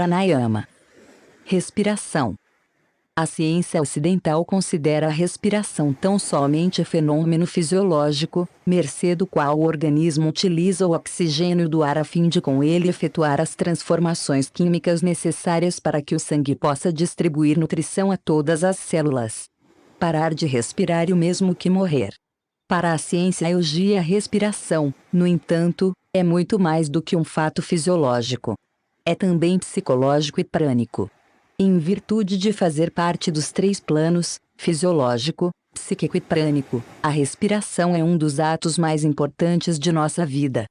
pranayama. Respiração. A ciência ocidental considera a respiração tão somente fenômeno fisiológico, mercê do qual o organismo utiliza o oxigênio do ar a fim de com ele efetuar as transformações químicas necessárias para que o sangue possa distribuir nutrição a todas as células. Parar de respirar é o mesmo que morrer. Para a ciência a respiração, no entanto, é muito mais do que um fato fisiológico. É também psicológico e prânico. Em virtude de fazer parte dos três planos, fisiológico, psíquico e prânico, a respiração é um dos atos mais importantes de nossa vida.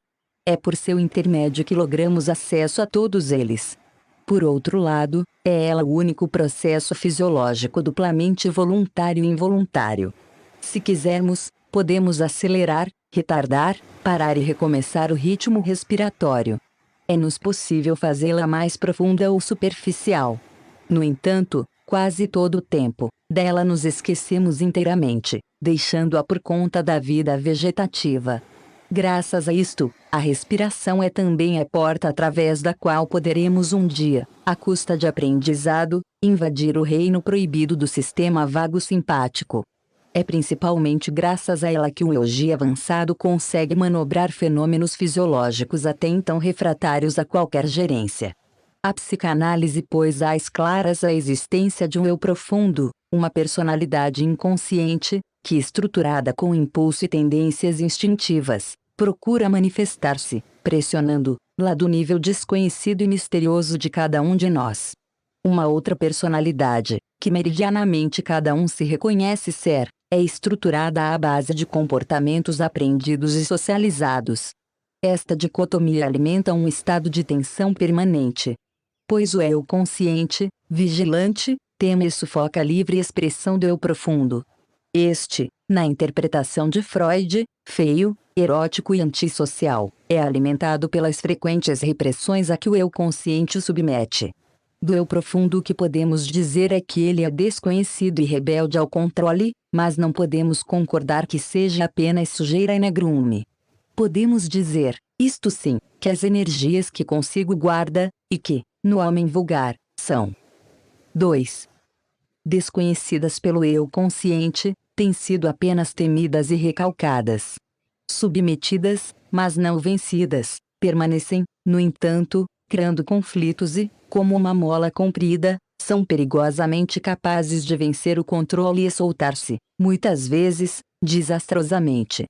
É por seu intermédio que logramos acesso a todos eles. Por outro lado, é ela o único processo fisiológico duplamente voluntário e involuntário. Se quisermos, podemos acelerar, retardar, parar e recomeçar o ritmo respiratório. É-nos possível fazê-la mais profunda ou superficial. No entanto, quase todo o tempo, dela nos esquecemos inteiramente, deixando-a por conta da vida vegetativa. Graças a isto, a respiração é também a porta através da qual poderemos um dia, à custa de aprendizado, invadir o reino proibido do sistema vago simpático. É principalmente graças a ela que o yogi avançado consegue manobrar fenômenos fisiológicos até então refratários a qualquer gerência. A psicanálise pôs às claras a existência de um eu profundo, uma personalidade inconsciente, que estruturada com impulso e tendências instintivas, procura manifestar-se, pressionando, lá do nível desconhecido e misterioso de cada um de nós. Uma outra personalidade, que meridianamente cada um se reconhece ser, é estruturada à base de comportamentos aprendidos e socializados. Esta dicotomia alimenta um estado de tensão permanente. Pois o eu consciente, vigilante, teme e sufoca a livre expressão do eu profundo. Este, na interpretação de Freud, feio, erótico e antissocial, é alimentado pelas frequentes repressões a que o eu consciente submete. Do eu profundo o que podemos dizer é que ele é desconhecido e rebelde ao controle, mas não podemos concordar que seja apenas sujeira e negrume. Podemos dizer, isto sim, que as energias que consigo guarda, e que, no homem vulgar, são 2. Desconhecidas pelo eu consciente, têm sido apenas temidas e recalcadas. Submetidas, mas não vencidas, permanecem, no entanto, criando conflitos e, como uma mola comprida, são perigosamente capazes de vencer o controle e soltar-se, muitas vezes, desastrosamente.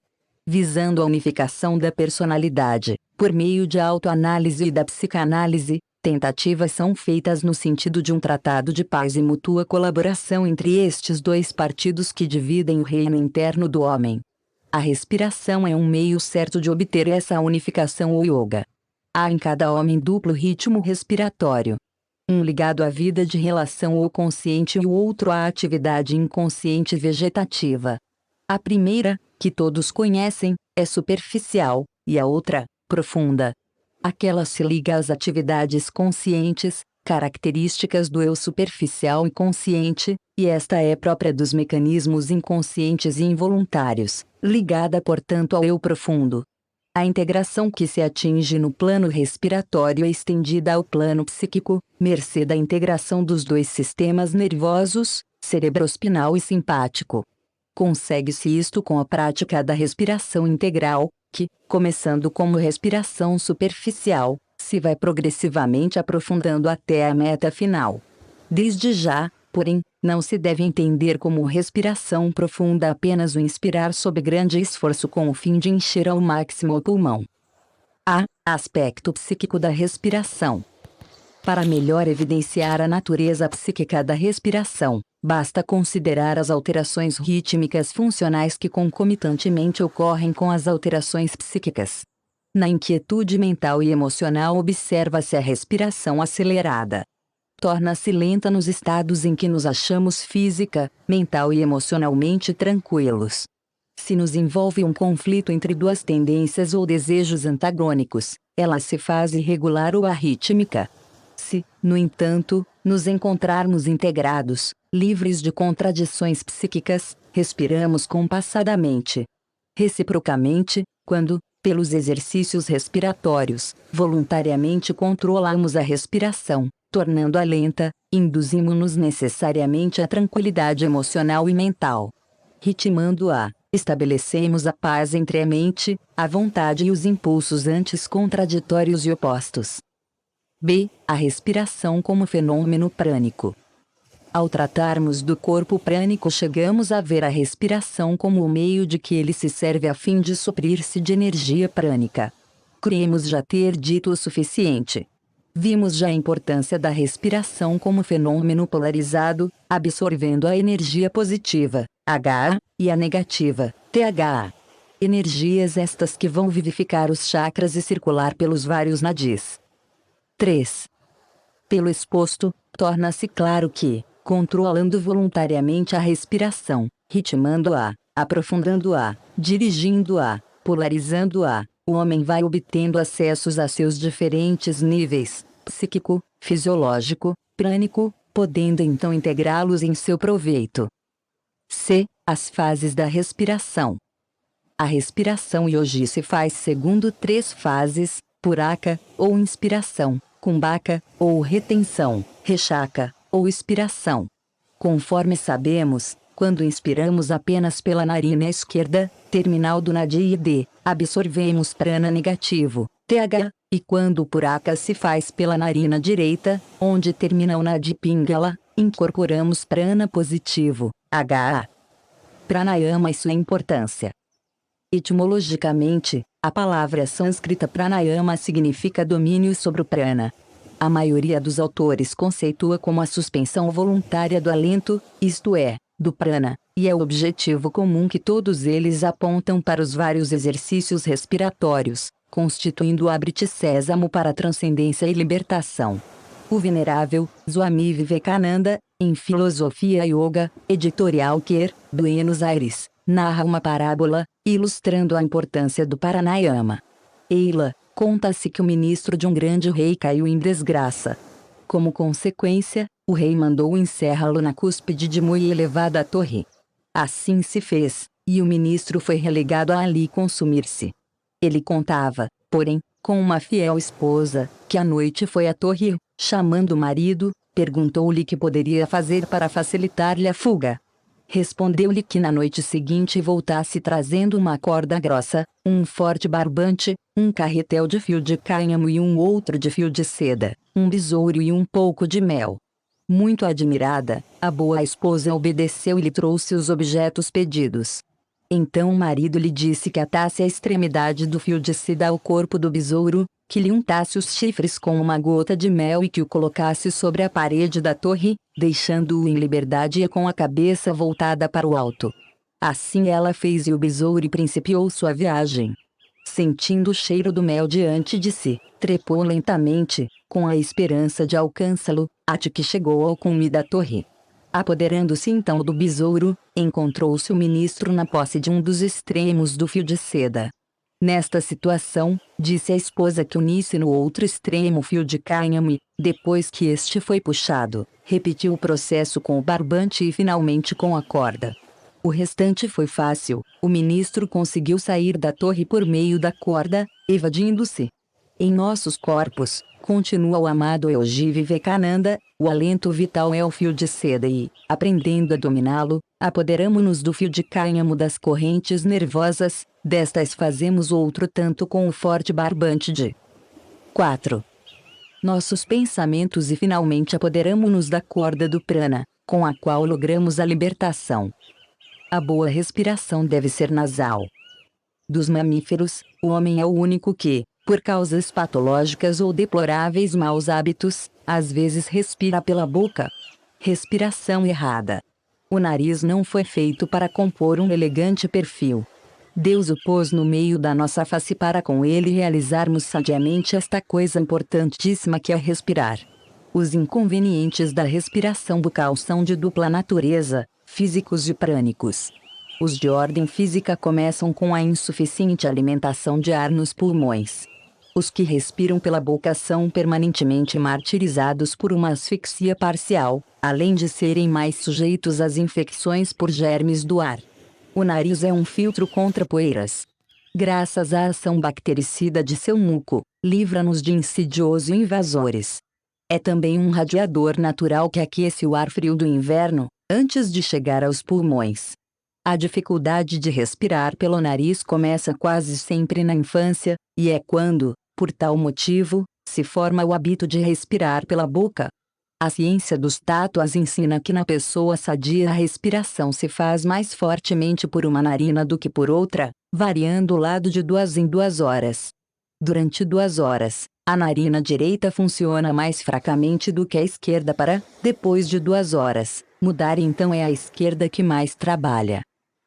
Visando a unificação da personalidade, por meio de autoanálise e da psicanálise, tentativas são feitas no sentido de um tratado de paz e mútua colaboração entre estes dois partidos que dividem o reino interno do homem. A respiração é um meio certo de obter essa unificação ou yoga. Há em cada homem duplo ritmo respiratório. Um ligado à vida de relação ou consciente e o outro à atividade inconsciente vegetativa. A primeira, que todos conhecem, é superficial, e a outra, profunda. Aquela se liga às atividades conscientes, características do eu superficial e consciente, e esta é própria dos mecanismos inconscientes e involuntários, ligada portanto ao eu profundo. A integração que se atinge no plano respiratório é estendida ao plano psíquico, mercê da integração dos dois sistemas nervosos, cerebrospinal e simpático. Consegue-se isto com a prática da respiração integral, que, começando como respiração superficial, se vai progressivamente aprofundando até a meta final. Desde já, porém, não se deve entender como respiração profunda apenas o inspirar sob grande esforço com o fim de encher ao máximo o pulmão. A. Aspecto psíquico da respiração. Para melhor evidenciar a natureza psíquica da respiração, basta considerar as alterações rítmicas funcionais que concomitantemente ocorrem com as alterações psíquicas. Na inquietude mental e emocional observa-se a respiração acelerada. Torna-se lenta nos estados em que nos achamos física, mental e emocionalmente tranquilos. Se nos envolve um conflito entre duas tendências ou desejos antagônicos, ela se faz irregular ou arrítmica. Se, no entanto, nos encontrarmos integrados, livres de contradições psíquicas, respiramos compassadamente. Reciprocamente, quando, pelos exercícios respiratórios, voluntariamente controlamos a respiração, tornando-a lenta, induzimos-nos necessariamente à tranquilidade emocional e mental. Ritmando-a, estabelecemos a paz entre a mente, a vontade e os impulsos antes contraditórios e opostos. B. A respiração como fenômeno prânico. Ao tratarmos do corpo prânico, chegamos a ver a respiração como o meio de que ele se serve a fim de suprir-se de energia prânica. Cremos já ter dito o suficiente. Vimos já a importância da respiração como fenômeno polarizado, absorvendo a energia positiva, HA, e a negativa, THA. Energias estas que vão vivificar os chakras e circular pelos vários nadis. 3. Pelo exposto, torna-se claro que, controlando voluntariamente a respiração, ritmando-a, aprofundando-a, dirigindo-a, polarizando-a, o homem vai obtendo acessos a seus diferentes níveis, psíquico, fisiológico, prânico, podendo então integrá-los em seu proveito. C. As fases da respiração. A respiração yogi se faz segundo 3 fases: puraka, ou inspiração, kumbhaka, ou retenção, rechaka, ou expiração. Conforme sabemos, quando inspiramos apenas pela narina esquerda, terminal do nadi D, absorvemos prana negativo, TH, e quando o puraka se faz pela narina direita, onde termina o nadi pingala, incorporamos prana positivo, HA. Pranayama e sua importância. Etimologicamente, a palavra sânscrita pranayama significa domínio sobre o prana. A maioria dos autores conceitua como a suspensão voluntária do alento, isto é, do prana, e é o objetivo comum que todos eles apontam para os vários exercícios respiratórios, constituindo o abrite sésamo para a transcendência e libertação. O venerável Swami Vivekananda, em Filosofia Yoga, editorial Quer, Buenos Aires, narra uma parábola, ilustrando a importância do pranayama. Eila, conta-se que o ministro de um grande rei caiu em desgraça. Como consequência, o rei mandou encerrá-lo na cúspide de muito elevada torre. Assim se fez, e o ministro foi relegado a ali consumir-se. Ele contava, porém, com uma fiel esposa, que à noite foi à torre, chamando o marido, perguntou-lhe que poderia fazer para facilitar-lhe a fuga. Respondeu-lhe que na noite seguinte voltasse trazendo uma corda grossa, um forte barbante, um carretel de fio de cânhamo e um outro de fio de seda, um besouro e um pouco de mel. Muito admirada, a boa esposa obedeceu e lhe trouxe os objetos pedidos. Então o marido lhe disse que atasse a extremidade do fio de seda ao corpo do besouro, que lhe untasse os chifres com uma gota de mel e que o colocasse sobre a parede da torre, deixando-o em liberdade e com a cabeça voltada para o alto. Assim ela fez e o besouro principiou sua viagem. Sentindo o cheiro do mel diante de si, trepou lentamente, com a esperança de alcançá-lo, até que chegou ao cume da torre. Apoderando-se então do besouro, encontrou-se o ministro na posse de um dos extremos do fio de seda. Nesta situação, disse a esposa que unisse no outro extremo o fio de cânhamo e, depois que este foi puxado, repetiu o processo com o barbante e finalmente com a corda. O restante foi fácil, o ministro conseguiu sair da torre por meio da corda, evadindo-se. Em nossos corpos, continua o amado Yogi Vivekananda, o alento vital é o fio de seda e, aprendendo a dominá-lo, apoderamo-nos do fio de cânhamo das correntes nervosas, destas fazemos outro tanto com o forte barbante de 4. Nossos pensamentos e finalmente apoderamo-nos da corda do prana, com a qual logramos a libertação. A boa respiração deve ser nasal. Dos mamíferos, o homem é o único que, por causas patológicas ou deploráveis maus hábitos, às vezes respira pela boca. Respiração errada. O nariz não foi feito para compor um elegante perfil. Deus o pôs no meio da nossa face para com ele realizarmos sadiamente esta coisa importantíssima que é respirar. Os inconvenientes da respiração bucal são de dupla natureza, físicos e prânicos. Os de ordem física começam com a insuficiente alimentação de ar nos pulmões. Os que respiram pela boca são permanentemente martirizados por uma asfixia parcial, além de serem mais sujeitos às infecções por germes do ar. O nariz é um filtro contra poeiras. Graças à ação bactericida de seu muco, livra-nos de insidiosos invasores. É também um radiador natural que aquece o ar frio do inverno, antes de chegar aos pulmões. A dificuldade de respirar pelo nariz começa quase sempre na infância, e é quando, por tal motivo, se forma o hábito de respirar pela boca. A ciência dos tátuas ensina que na pessoa sadia a respiração se faz mais fortemente por uma narina do que por outra, variando o lado de 2 em 2 horas. Durante 2 horas, a narina direita funciona mais fracamente do que a esquerda para, depois de 2 horas, mudar, então é a esquerda que mais trabalha.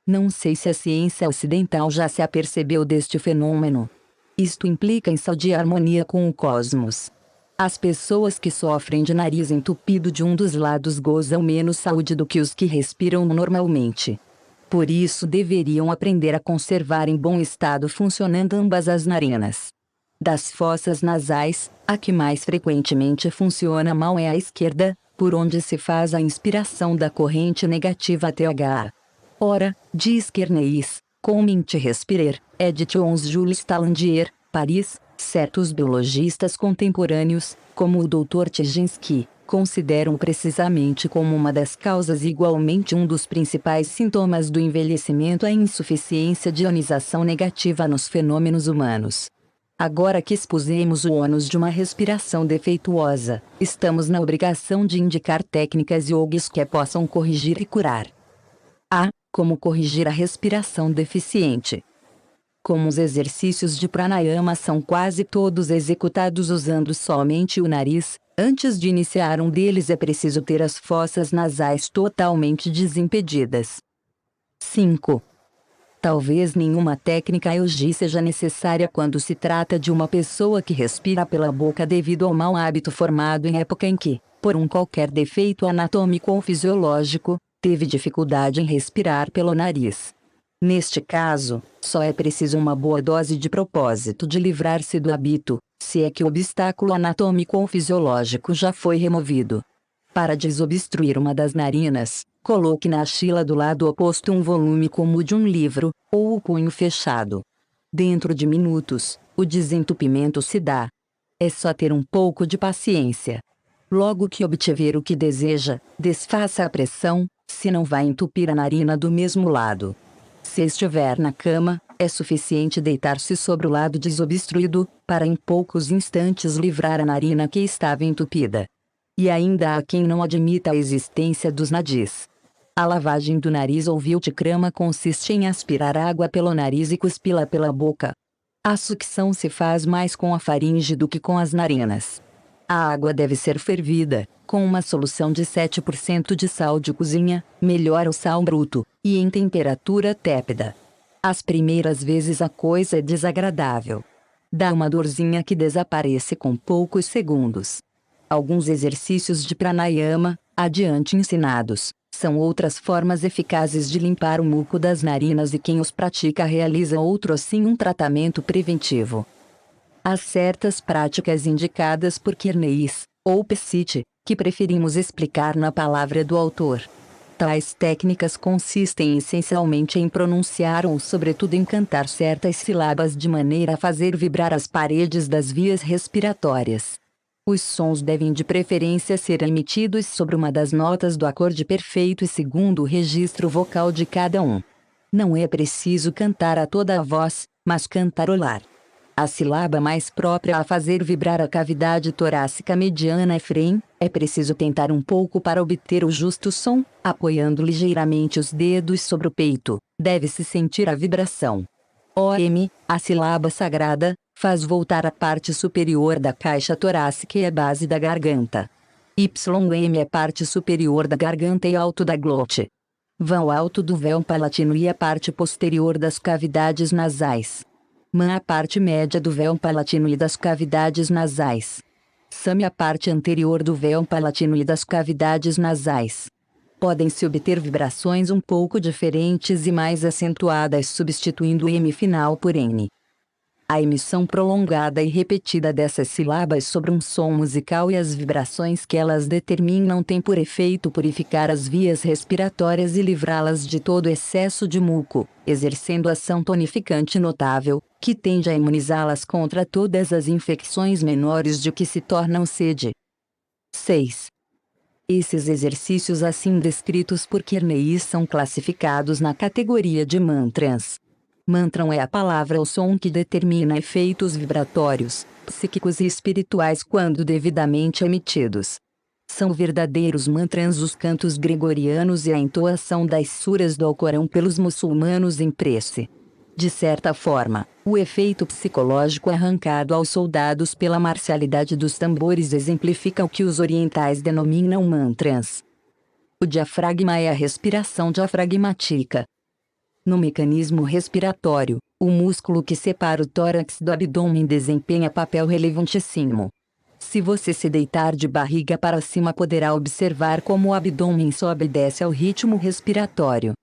Não sei se a ciência ocidental já se apercebeu deste fenômeno. Isto implica em sadia harmonia com o cosmos. As pessoas que sofrem de nariz entupido de um dos lados gozam menos saúde do que os que respiram normalmente. Por isso deveriam aprender a conservar em bom estado funcionando ambas as narinas. Das fossas nasais, a que mais frequentemente funciona mal é a esquerda, por onde se faz a inspiração da corrente negativa THA. Ora, diz Kernéis, comment respirer, editions Jules Talandier, Paris, certos biologistas contemporâneos, como o Dr. Tchejinski, consideram precisamente como uma das causas e igualmente um dos principais sintomas do envelhecimento a insuficiência de ionização negativa nos fenômenos humanos. Agora que expusemos o ônus de uma respiração defeituosa, estamos na obrigação de indicar técnicas yogis que possam corrigir e curar. A. Como corrigir a respiração deficiente. Como os exercícios de pranayama são quase todos executados usando somente o nariz, antes de iniciar um deles é preciso ter as fossas nasais totalmente desimpedidas. 5. Talvez nenhuma técnica yogi seja necessária quando se trata de uma pessoa que respira pela boca devido ao mau hábito formado em época em que, por um qualquer defeito anatômico ou fisiológico, teve dificuldade em respirar pelo nariz. Neste caso, só é preciso uma boa dose de propósito de livrar-se do hábito, se é que o obstáculo anatômico ou fisiológico já foi removido. Para desobstruir uma das narinas, coloque na axila do lado oposto um volume como o de um livro, ou o punho fechado. Dentro de minutos, o desentupimento se dá. É só ter um pouco de paciência. Logo que obtiver o que deseja, desfaça a pressão, se não vai entupir a narina do mesmo lado. Se estiver na cama, é suficiente deitar-se sobre o lado desobstruído, para em poucos instantes livrar a narina que estava entupida. E ainda há quem não admita a existência dos nadis. A lavagem do nariz ou vilticrama consiste em aspirar água pelo nariz e cuspi-la pela boca. A sucção se faz mais com a faringe do que com as narinas. A água deve ser fervida, com uma solução de 7% de sal de cozinha, melhor o sal bruto, e em temperatura tépida. As primeiras vezes a coisa é desagradável. Dá uma dorzinha que desaparece com poucos segundos. Alguns exercícios de pranayama, adiante ensinados, são outras formas eficazes de limpar o muco das narinas e quem os pratica realiza outro assim um tratamento preventivo. Há certas práticas indicadas por Kernéis, ou Pessit, que preferimos explicar na palavra do autor. Tais técnicas consistem essencialmente em pronunciar ou sobretudo em cantar certas sílabas de maneira a fazer vibrar as paredes das vias respiratórias. Os sons devem de preferência ser emitidos sobre uma das notas do acorde perfeito e segundo o registro vocal de cada um. Não é preciso cantar a toda a voz, mas cantarolar. A sílaba mais própria a fazer vibrar a cavidade torácica mediana é frem, é preciso tentar um pouco para obter o justo som, apoiando ligeiramente os dedos sobre o peito, deve-se sentir a vibração. OM, a sílaba sagrada, faz voltar a parte superior da caixa torácica e a base da garganta. YM é parte superior da garganta e alto da glote. Vão alto do véu palatino e a parte posterior das cavidades nasais. MA a parte média do véu palatino e das cavidades nasais. SAM a parte anterior do véu palatino e das cavidades nasais. Podem-se obter vibrações um pouco diferentes e mais acentuadas substituindo o M final por N. A emissão prolongada e repetida dessas sílabas sobre um som musical e as vibrações que elas determinam têm por efeito purificar as vias respiratórias e livrá-las de todo excesso de muco, exercendo ação tonificante notável, que tende a imunizá-las contra todas as infecções menores de que se tornam sede. 6. Esses exercícios assim descritos por Kearney são classificados na categoria de mantras. Mantram é a palavra ou som que determina efeitos vibratórios, psíquicos e espirituais quando devidamente emitidos. São verdadeiros mantras os cantos gregorianos e a entoação das suras do Alcorão pelos muçulmanos em prece. De certa forma, o efeito psicológico arrancado aos soldados pela marcialidade dos tambores exemplifica o que os orientais denominam mantras. O diafragma é a respiração diafragmática. No mecanismo respiratório, o músculo que separa o tórax do abdômen desempenha papel relevantíssimo. Se você se deitar de barriga para cima, poderá observar como o abdômen sobe e desce ao ritmo respiratório.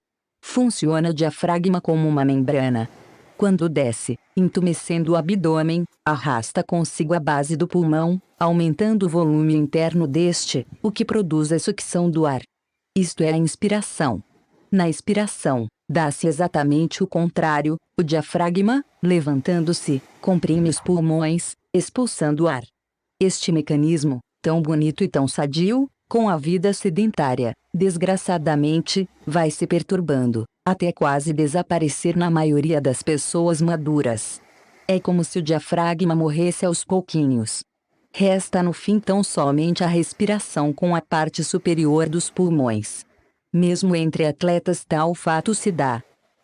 Funciona o diafragma como uma membrana. Quando desce, entumecendo o abdômen, arrasta consigo a base do pulmão, aumentando o volume interno deste, o que produz a sucção do ar. Isto é a inspiração. Na expiração, dá-se exatamente o contrário, o diafragma, levantando-se, comprime os pulmões, expulsando o ar. Este mecanismo, tão bonito e tão sadio, com a vida sedentária, desgraçadamente, vai se perturbando, até quase desaparecer na maioria das pessoas maduras. É como se o diafragma morresse aos pouquinhos. Resta no fim tão somente a respiração com a parte superior dos pulmões. Mesmo entre atletas tal fato se dá.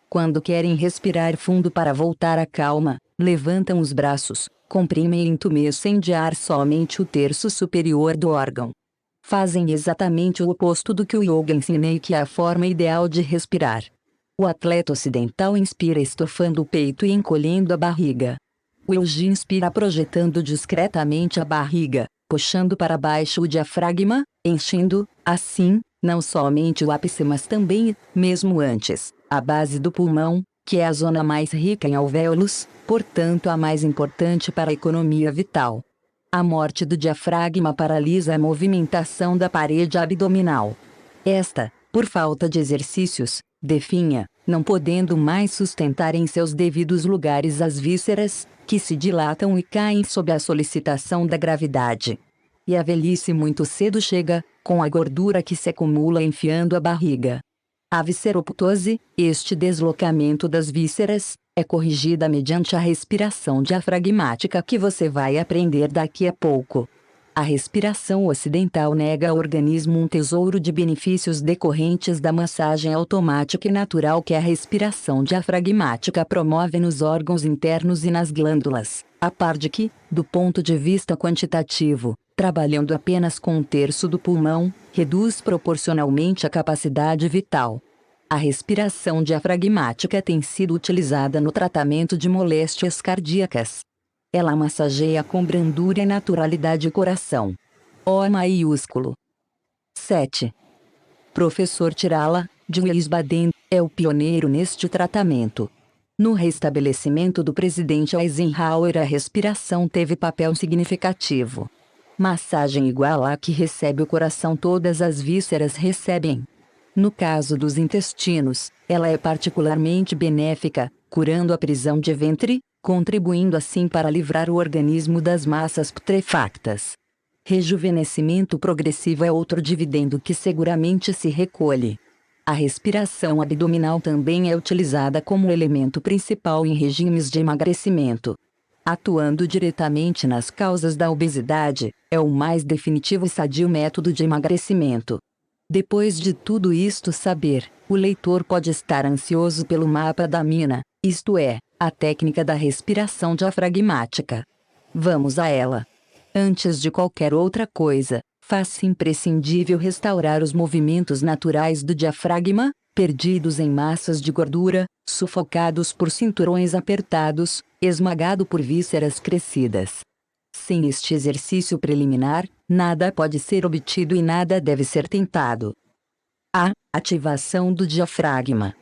Quando querem respirar fundo para voltar à calma, levantam os braços, comprimem e entumecem de ar somente o terço superior do órgão. Fazem exatamente o oposto do que o yoga ensina e que é a forma ideal de respirar. O atleta ocidental inspira estofando o peito e encolhendo a barriga. O yogi inspira projetando discretamente a barriga, puxando para baixo o diafragma, enchendo, assim, não somente o ápice mas também, mesmo antes, a base do pulmão, que é a zona mais rica em alvéolos, portanto a mais importante para a economia vital. A morte do diafragma paralisa a movimentação da parede abdominal. Esta, por falta de exercícios, definha, não podendo mais sustentar em seus devidos lugares as vísceras, que se dilatam e caem sob a solicitação da gravidade. E a velhice muito cedo chega, com a gordura que se acumula enfiando a barriga. A visceroptose, este deslocamento das vísceras, é corrigida mediante a respiração diafragmática que você vai aprender daqui a pouco. A respiração ocidental nega ao organismo um tesouro de benefícios decorrentes da massagem automática e natural que a respiração diafragmática promove nos órgãos internos e nas glândulas, a par de que, do ponto de vista quantitativo, trabalhando apenas com um terço do pulmão, reduz proporcionalmente a capacidade vital. A respiração diafragmática tem sido utilizada no tratamento de moléstias cardíacas. Ela massageia com brandura e naturalidade o coração. O maiúsculo. 7. Professor Tirala, de Wiesbaden, é o pioneiro neste tratamento. No restabelecimento do presidente Eisenhower, a respiração teve papel significativo. Massagem igual à que recebe o coração todas as vísceras recebem. No caso dos intestinos, ela é particularmente benéfica, curando a prisão de ventre, contribuindo assim para livrar o organismo das massas putrefactas. Rejuvenescimento progressivo é outro dividendo que seguramente se recolhe. A respiração abdominal também é utilizada como elemento principal em regimes de emagrecimento. Atuando diretamente nas causas da obesidade, é o mais definitivo e sadio método de emagrecimento. Depois de tudo isto saber, o leitor pode estar ansioso pelo mapa da mina, isto é, a técnica da respiração diafragmática. Vamos a ela. Antes de qualquer outra coisa, faz-se imprescindível restaurar os movimentos naturais do diafragma, perdidos em massas de gordura, sufocados por cinturões apertados, esmagado por vísceras crescidas. Sem este exercício preliminar, nada pode ser obtido e nada deve ser tentado. A ativação do diafragma.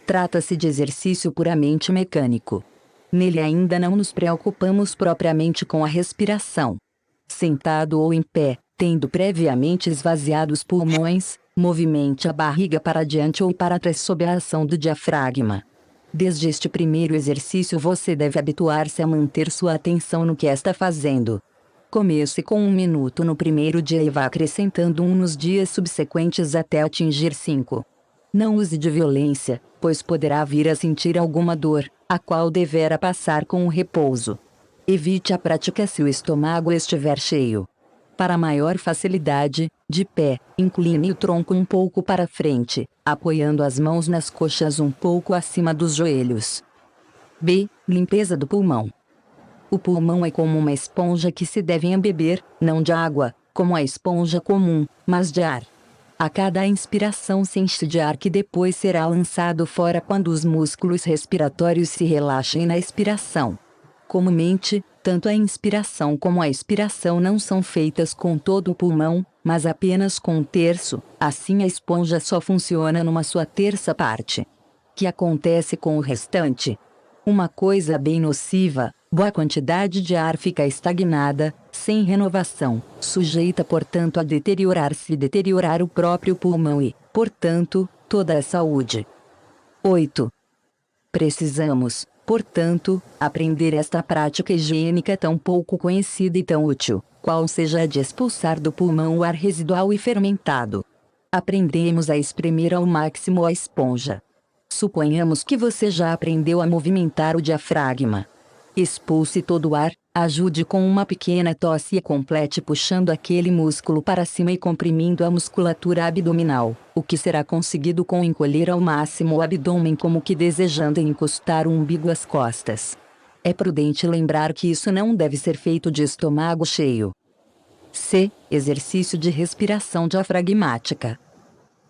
Trata-se de exercício puramente mecânico. Nele ainda não nos preocupamos propriamente com a respiração. Sentado ou em pé, tendo previamente esvaziado os pulmões, movimente a barriga para diante ou para trás sob a ação do diafragma. Desde este primeiro exercício você deve habituar-se a manter sua atenção no que está fazendo. Comece com 1 minuto no primeiro dia e vá acrescentando 1 nos dias subsequentes até atingir 5. Não use de violência, pois poderá vir a sentir alguma dor, a qual deverá passar com o repouso. Evite a prática se o estômago estiver cheio. Para maior facilidade, de pé, incline o tronco um pouco para frente, apoiando as mãos nas coxas um pouco acima dos joelhos. B. Limpeza do pulmão. O pulmão é como uma esponja que se deve embeber, não de água, como a esponja comum, mas de ar. A cada inspiração se enche de ar que depois será lançado fora quando os músculos respiratórios se relaxem na expiração. Comumente, tanto a inspiração como a expiração não são feitas com todo o pulmão, mas apenas com 1/3, assim a esponja só funciona numa sua 1/3 parte. Que acontece com o restante? Uma coisa bem nociva: boa quantidade de ar fica estagnada, sem renovação, sujeita portanto a deteriorar-se e deteriorar o próprio pulmão e, portanto, toda a saúde. 8. Precisamos, portanto, aprender esta prática higiênica tão pouco conhecida e tão útil, qual seja a de expulsar do pulmão o ar residual e fermentado. Aprendemos a espremer ao máximo a esponja. Suponhamos que você já aprendeu a movimentar o diafragma. Expulse todo o ar, ajude com uma pequena tosse e complete puxando aquele músculo para cima e comprimindo a musculatura abdominal, o que será conseguido com encolher ao máximo o abdômen como que desejando encostar o umbigo às costas. É prudente lembrar que isso não deve ser feito de estômago cheio. C. Exercício de respiração diafragmática.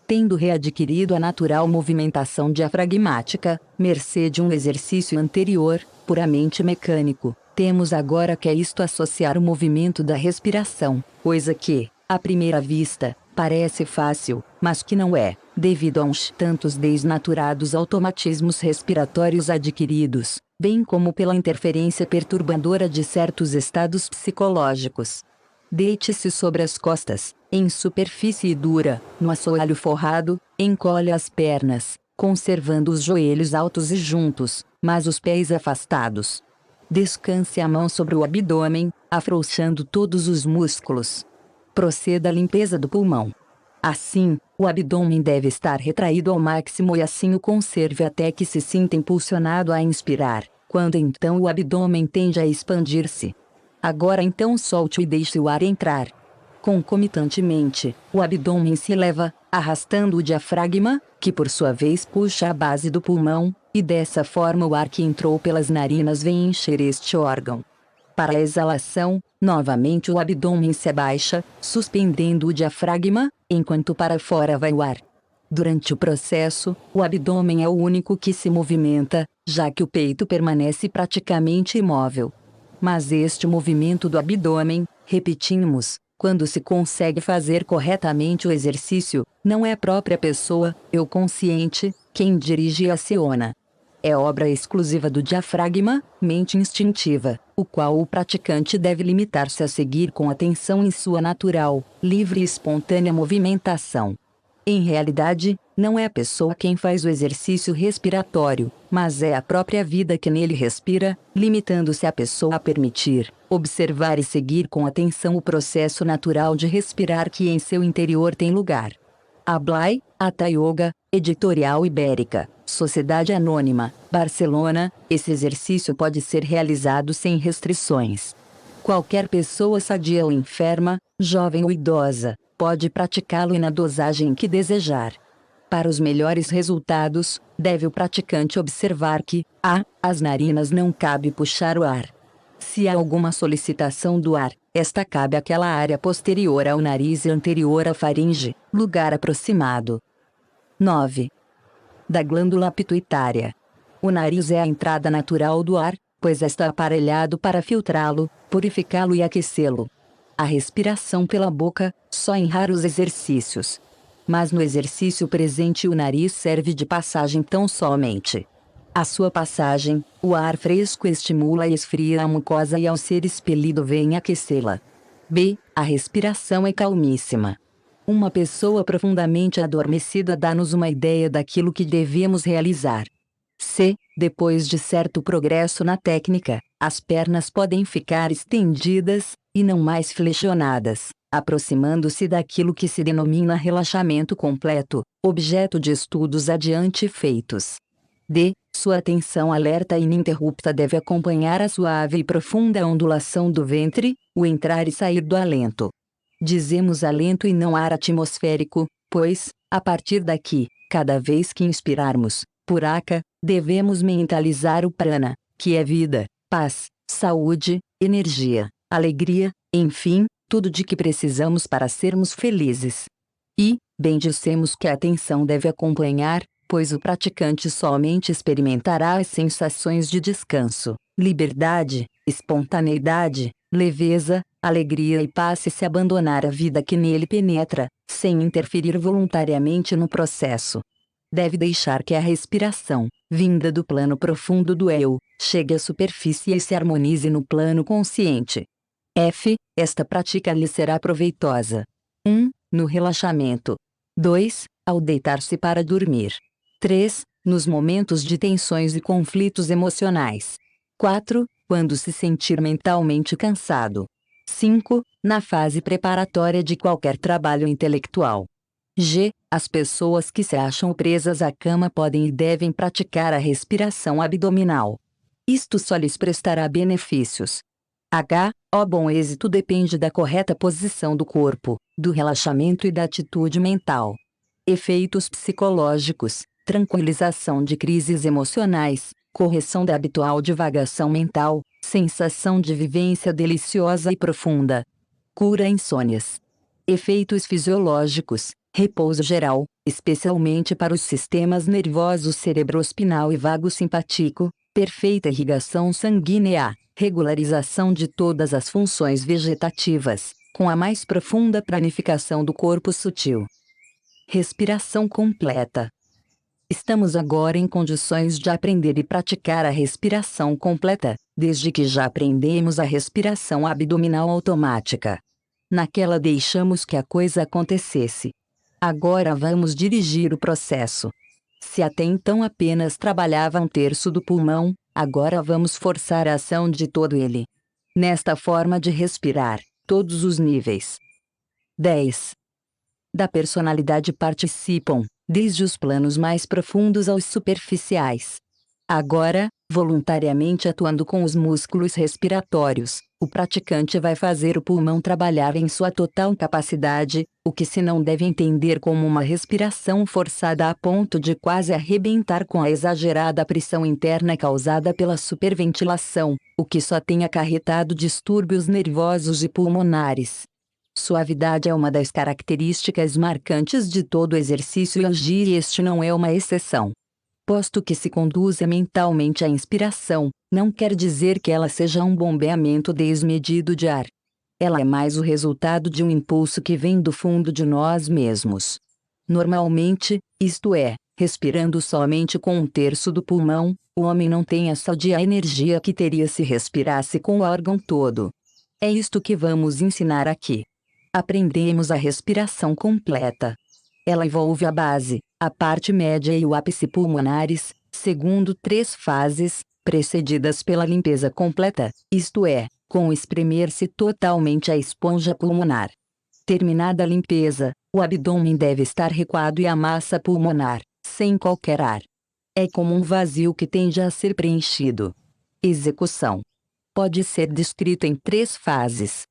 Tendo readquirido a natural movimentação diafragmática, mercê de um exercício anterior, puramente mecânico, temos agora que a isto associar o movimento da respiração, coisa que, à primeira vista, parece fácil, mas que não é, devido a uns tantos desnaturados automatismos respiratórios adquiridos, bem como pela interferência perturbadora de certos estados psicológicos. Deite-se sobre as costas, em superfície dura, no assoalho forrado, encolhe as pernas, conservando os joelhos altos e juntos, mas os pés afastados. Descanse a mão sobre o abdômen, afrouxando todos os músculos. Proceda à limpeza do pulmão. Assim, o abdômen deve estar retraído ao máximo e assim o conserve até que se sinta impulsionado a inspirar, quando então o abdômen tende a expandir-se. Agora então solte-o e deixe o ar entrar. Concomitantemente, o abdômen se eleva, arrastando o diafragma, que por sua vez puxa a base do pulmão, e dessa forma o ar que entrou pelas narinas vem encher este órgão. Para a exalação, novamente o abdômen se abaixa, suspendendo o diafragma, enquanto para fora vai o ar. Durante o processo, o abdômen é o único que se movimenta, já que o peito permanece praticamente imóvel. Mas este movimento do abdômen, repetimos, quando se consegue fazer corretamente o exercício, não é a própria pessoa, eu consciente, quem dirige e aciona. É obra exclusiva do diafragma, mente instintiva, o qual o praticante deve limitar-se a seguir com atenção em sua natural, livre e espontânea movimentação. Em realidade, não é a pessoa quem faz o exercício respiratório, mas é a própria vida que nele respira, limitando-se a pessoa a permitir, observar e seguir com atenção o processo natural de respirar que em seu interior tem lugar. Ablai, Hatha Yoga, Editorial Ibérica, Sociedade Anônima, Barcelona. Esse exercício pode ser realizado sem restrições. Qualquer pessoa sadia ou enferma, jovem ou idosa, pode praticá-lo e na dosagem que desejar. Para os melhores resultados, deve o praticante observar que, às narinas não cabe puxar o ar. Se há alguma solicitação do ar, esta cabe àquela área posterior ao nariz e anterior à faringe, lugar aproximado. 9. Da glândula pituitária. O nariz é a entrada natural do ar, pois está aparelhado para filtrá-lo, purificá-lo e aquecê-lo. A respiração pela boca, só em raros exercícios. Mas no exercício presente o nariz serve de passagem tão somente. A sua passagem, o ar fresco estimula e esfria a mucosa e ao ser expelido vem aquecê-la. B. A respiração é calmíssima. Uma pessoa profundamente adormecida dá-nos uma ideia daquilo que devemos realizar. C. Depois de certo progresso na técnica, as pernas podem ficar estendidas, e não mais flexionadas, aproximando-se daquilo que se denomina relaxamento completo, objeto de estudos adiante feitos. D. Sua atenção alerta e ininterrupta deve acompanhar a suave e profunda ondulação do ventre, o entrar e sair do alento. Dizemos alento e não ar atmosférico, pois, a partir daqui, cada vez que inspirarmos, puraka, devemos mentalizar o prana, que é vida, paz, saúde, energia, alegria, enfim, tudo de que precisamos para sermos felizes. E, bem dissemos que a atenção deve acompanhar, pois o praticante somente experimentará as sensações de descanso, liberdade, espontaneidade, leveza, alegria e paz se abandonar a vida que nele penetra, sem interferir voluntariamente no processo. Deve deixar que a respiração, vinda do plano profundo do eu, chegue à superfície e se harmonize no plano consciente. F. Esta prática lhe será proveitosa. 1. No relaxamento. 2. Ao deitar-se para dormir. 3. Nos momentos de tensões e conflitos emocionais. 4. Quando se sentir mentalmente cansado. 5. Na fase preparatória de qualquer trabalho intelectual. G. As pessoas que se acham presas à cama podem e devem praticar a respiração abdominal. Isto só lhes prestará benefícios. H. O bom êxito depende da correta posição do corpo, do relaxamento e da atitude mental. Efeitos psicológicos, tranquilização de crises emocionais, correção da habitual divagação mental, sensação de vivência deliciosa e profunda. Cura insônias. Efeitos fisiológicos, repouso geral, especialmente para os sistemas nervosos cerebroespinal e vago simpático, perfeita irrigação sanguínea, regularização de todas as funções vegetativas, com a mais profunda planificação do corpo sutil. Respiração completa. Estamos agora em condições de aprender e praticar a respiração completa, desde que já aprendemos a respiração abdominal automática. Naquela deixamos que a coisa acontecesse. Agora vamos dirigir o processo. Se até então apenas trabalhava 1/3 do pulmão, agora vamos forçar a ação de todo ele. Nesta forma de respirar, todos os níveis 10 da personalidade participam, desde os planos mais profundos aos superficiais. Agora, voluntariamente atuando com os músculos respiratórios, o praticante vai fazer o pulmão trabalhar em sua total capacidade, o que se não deve entender como uma respiração forçada a ponto de quase arrebentar com a exagerada pressão interna causada pela superventilação, o que só tem acarretado distúrbios nervosos e pulmonares. Suavidade é uma das características marcantes de todo exercício e este não é uma exceção. Posto que se conduza mentalmente a inspiração, não quer dizer que ela seja um bombeamento desmedido de ar. Ela é mais o resultado de um impulso que vem do fundo de nós mesmos. Normalmente, isto é, respirando somente com 1/3 do pulmão, o homem não tem a sadia energia que teria se respirasse com o órgão todo. É isto que vamos ensinar aqui. Aprendemos a respiração completa. Ela envolve a base, a parte média e o ápice pulmonares, segundo 3 fases, precedidas pela limpeza completa, isto é, com espremer-se totalmente a esponja pulmonar. Terminada a limpeza, o abdômen deve estar recuado e a massa pulmonar, sem qualquer ar. É como um vazio que tende a ser preenchido. Execução. Pode ser descrito em 3 fases.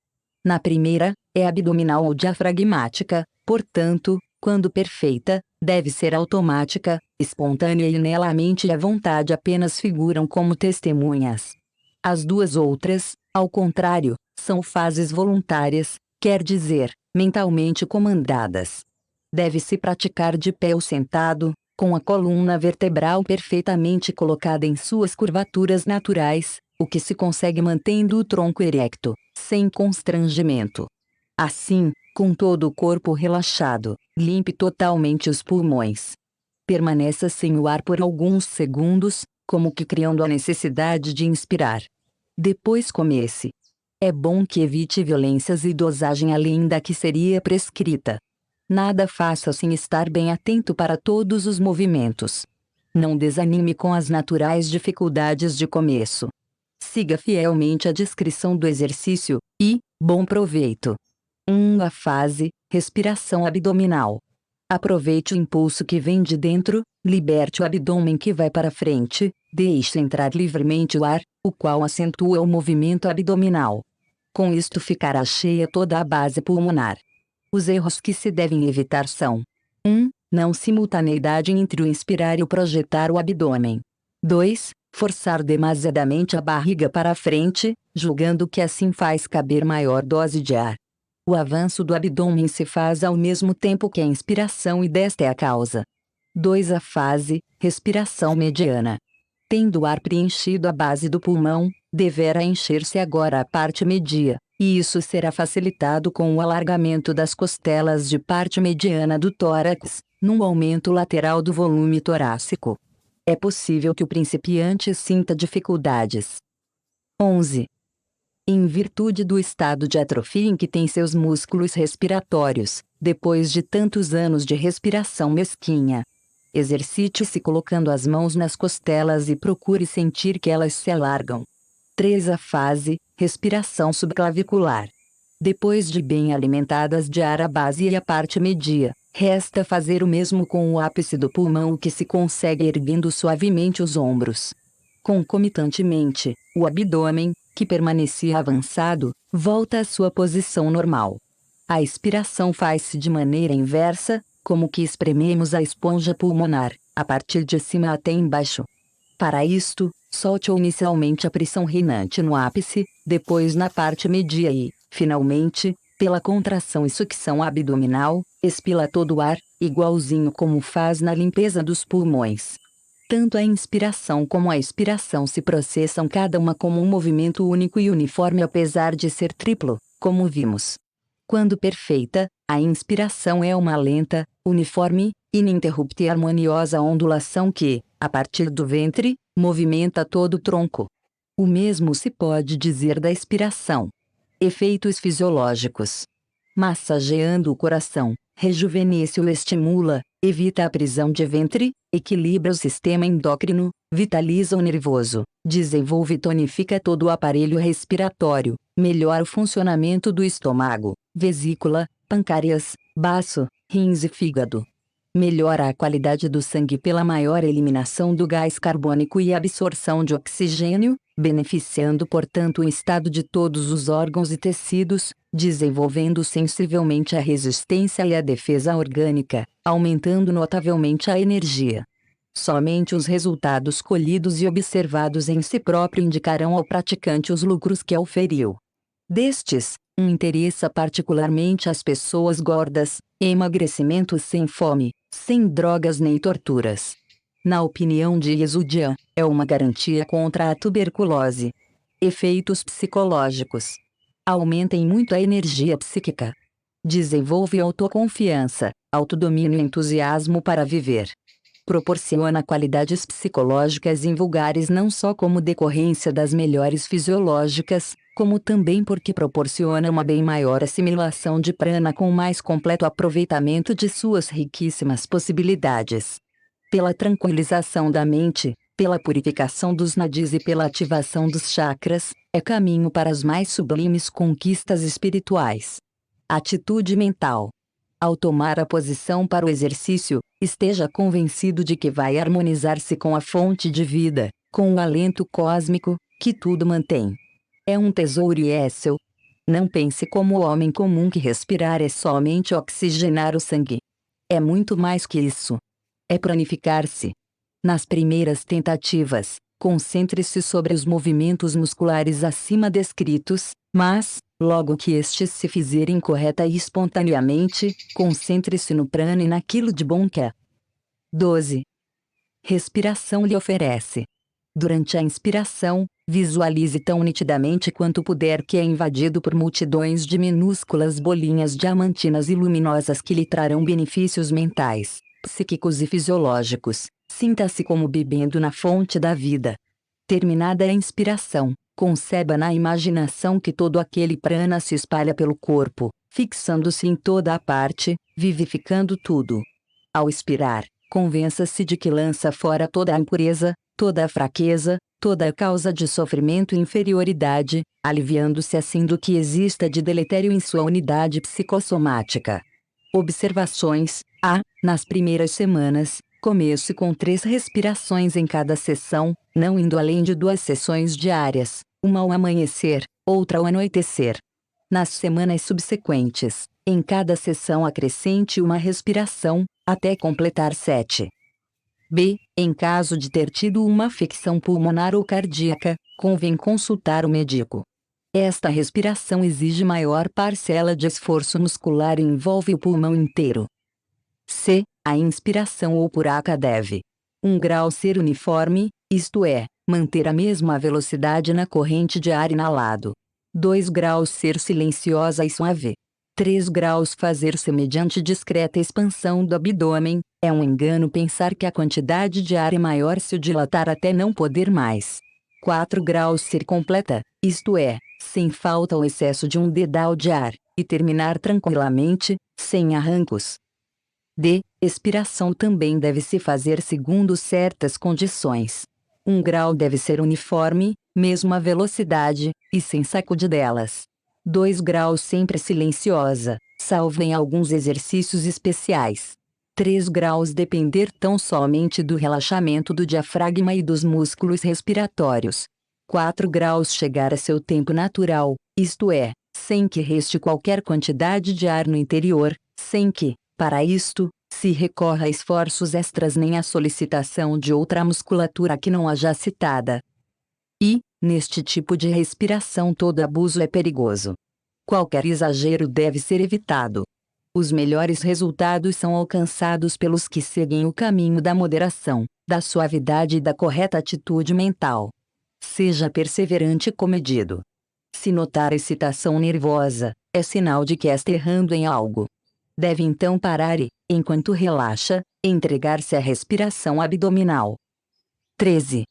Na primeira, é abdominal ou diafragmática, portanto, quando perfeita, deve ser automática, espontânea e nela a mente e a vontade apenas figuram como testemunhas. As 2 outras, ao contrário, são fases voluntárias, quer dizer, mentalmente comandadas. Deve-se praticar de pé ou sentado, com a coluna vertebral perfeitamente colocada em suas curvaturas naturais, o que se consegue mantendo o tronco erecto, sem constrangimento. Assim, com todo o corpo relaxado, limpe totalmente os pulmões. Permaneça sem o ar por alguns segundos, como que criando a necessidade de inspirar. Depois comece. É bom que evite violências e dosagem além da que seria prescrita. Nada faça sem estar bem atento para todos os movimentos. Não desanime com as naturais dificuldades de começo. Siga fielmente a descrição do exercício, E, bom proveito. A fase, respiração abdominal. Aproveite o impulso que vem de dentro, liberte o abdômen que vai para frente, deixe entrar livremente o ar, o qual acentua o movimento abdominal. Com isto ficará cheia toda a base pulmonar. Os erros que se devem evitar são: 1. Não simultaneidade entre o inspirar e o projetar o abdômen. 2. Forçar demasiadamente a barriga para a frente, julgando que assim faz caber maior dose de ar. O avanço do abdômen se faz ao mesmo tempo que a inspiração e desta é a causa. 2. A fase, respiração mediana. Tendo o ar preenchido a base do pulmão, deverá encher-se agora a parte media, e isso será facilitado com o alargamento das costelas de parte mediana do tórax, num aumento lateral do volume torácico. É possível que o principiante sinta dificuldades. 11. Em virtude do estado de atrofia em que tem seus músculos respiratórios, depois de tantos anos de respiração mesquinha, exercite-se colocando as mãos nas costelas e procure sentir que elas se alargam. 3. A fase, respiração subclavicular. Depois de bem alimentadas de ar a base e a parte media, resta fazer o mesmo com o ápice do pulmão, o que se consegue erguendo suavemente os ombros. Concomitantemente, o abdômen, que permanecia avançado, volta à sua posição normal. A expiração faz-se de maneira inversa, como que esprememos a esponja pulmonar, a partir de cima até embaixo. Para isto, solte inicialmente a pressão reinante no ápice, depois na parte media e, finalmente, pela contração e sucção abdominal, expila todo o ar, igualzinho como faz na limpeza dos pulmões. Tanto a inspiração como a expiração se processam cada uma como um movimento único e uniforme apesar de ser triplo, como vimos. Quando perfeita, a inspiração é uma lenta, uniforme, ininterrupta e harmoniosa ondulação que, a partir do ventre, movimenta todo o tronco. O mesmo se pode dizer da expiração. Efeitos fisiológicos. Massageando o coração, rejuvenesce o estimula, evita a prisão de ventre, equilibra o sistema endócrino, vitaliza o nervoso, desenvolve e tonifica todo o aparelho respiratório, melhora o funcionamento do estômago, vesícula, pâncreas, baço, rins e fígado. Melhora a qualidade do sangue pela maior eliminação do gás carbônico e absorção de oxigênio, beneficiando portanto o estado de todos os órgãos e tecidos, desenvolvendo sensivelmente a resistência e a defesa orgânica, aumentando notavelmente a energia. Somente os resultados colhidos e observados em si próprio indicarão ao praticante os lucros que auferiu. Destes, interessa particularmente as pessoas gordas, emagrecimento sem fome, sem drogas nem torturas. Na opinião de Yesudian, é uma garantia contra a tuberculose. Efeitos psicológicos. Aumentem muito a energia psíquica. Desenvolve autoconfiança, autodomínio e entusiasmo para viver. Proporciona qualidades psicológicas invulgares não só como decorrência das melhores fisiológicas, como também porque proporciona uma bem maior assimilação de prana com mais completo aproveitamento de suas riquíssimas possibilidades. Pela tranquilização da mente, pela purificação dos nadis e pela ativação dos chakras, é caminho para as mais sublimes conquistas espirituais. Atitude mental. Ao tomar a posição para o exercício, esteja convencido de que vai harmonizar-se com a fonte de vida, com o alento cósmico, que tudo mantém. É um tesouro e é seu. Não pense como o homem comum que respirar é somente oxigenar o sangue. É muito mais que isso. É planificar-se. Nas primeiras tentativas, concentre-se sobre os movimentos musculares acima descritos, mas, logo que estes se fizerem correta e espontaneamente, concentre-se no prana e naquilo de bom que é. 12. Respiração lhe oferece. Durante a inspiração, visualize tão nitidamente quanto puder que é invadido por multidões de minúsculas bolinhas diamantinas e luminosas que lhe trarão benefícios mentais, psíquicos e fisiológicos. Sinta-se como bebendo na fonte da vida. Terminada a inspiração, conceba na imaginação que todo aquele prana se espalha pelo corpo, fixando-se em toda a parte, vivificando tudo. Ao expirar, convença-se de que lança fora toda a impureza, toda a fraqueza, toda a causa de sofrimento e inferioridade, aliviando-se assim do que exista de deletério em sua unidade psicossomática. Observações: A. Nas primeiras semanas, comece com 3 respirações em cada sessão, não indo além de 2 sessões diárias, uma ao amanhecer, outra ao anoitecer. Nas semanas subsequentes, em cada sessão acrescente uma respiração, até completar 7. B. Em caso de ter tido uma afecção pulmonar ou cardíaca, convém consultar o médico. Esta respiração exige maior parcela de esforço muscular e envolve o pulmão inteiro. C. A inspiração ou puraca deve 1 grau ser uniforme, isto é, manter a mesma velocidade na corrente de ar inalado. 2 graus ser silenciosa e suave. 3 graus fazer-se mediante discreta expansão do abdômen. É um engano pensar que a quantidade de ar é maior se o dilatar até não poder mais. 4 graus ser completa, isto é, sem falta ou excesso de um dedal de ar, e terminar tranquilamente, sem arrancos. D. Expiração também deve se fazer segundo certas condições. 1 grau deve ser uniforme, mesma velocidade, e sem sacudidelas. 2 graus sempre silenciosa, salvo em alguns exercícios especiais. 3 graus depender tão somente do relaxamento do diafragma e dos músculos respiratórios. 4 graus chegar a seu tempo natural, isto é, sem que reste qualquer quantidade de ar no interior, sem que, para isto, se recorra a esforços extras nem a solicitação de outra musculatura que não a já citada. E, neste tipo de respiração todo abuso é perigoso. Qualquer exagero deve ser evitado. Os melhores resultados são alcançados pelos que seguem o caminho da moderação, da suavidade e da correta atitude mental. Seja perseverante e comedido. Se notar excitação nervosa, é sinal de que está errando em algo. Deve então parar e, enquanto relaxa, entregar-se à respiração abdominal. 13.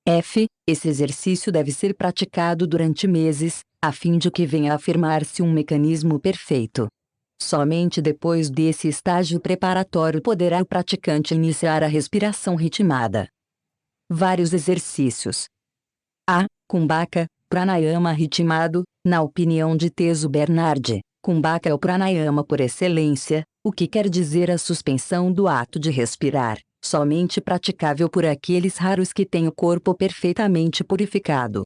F. Esse exercício deve ser praticado durante meses, a fim de que venha a afirmar-se um mecanismo perfeito. Somente depois desse estágio preparatório poderá o praticante iniciar a respiração ritmada. Vários exercícios. A. Kumbhaka, pranayama ritmado, na opinião de Teso Bernardi. Kumbhaka é o pranayama por excelência, o que quer dizer a suspensão do ato de respirar, somente praticável por aqueles raros que têm o corpo perfeitamente purificado.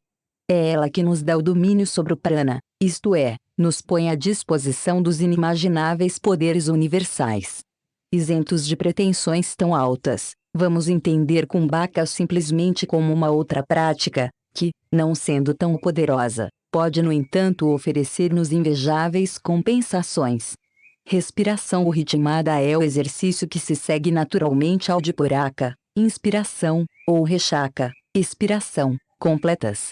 É ela que nos dá o domínio sobre o prana, isto é, nos põe à disposição dos inimagináveis poderes universais. Isentos de pretensões tão altas, vamos entender Kumbhaka simplesmente como uma outra prática, que, não sendo tão poderosa, pode no entanto oferecer-nos invejáveis compensações. Respiração ritmada é o exercício que se segue naturalmente ao de puraka, inspiração, ou rechaka, expiração, completas.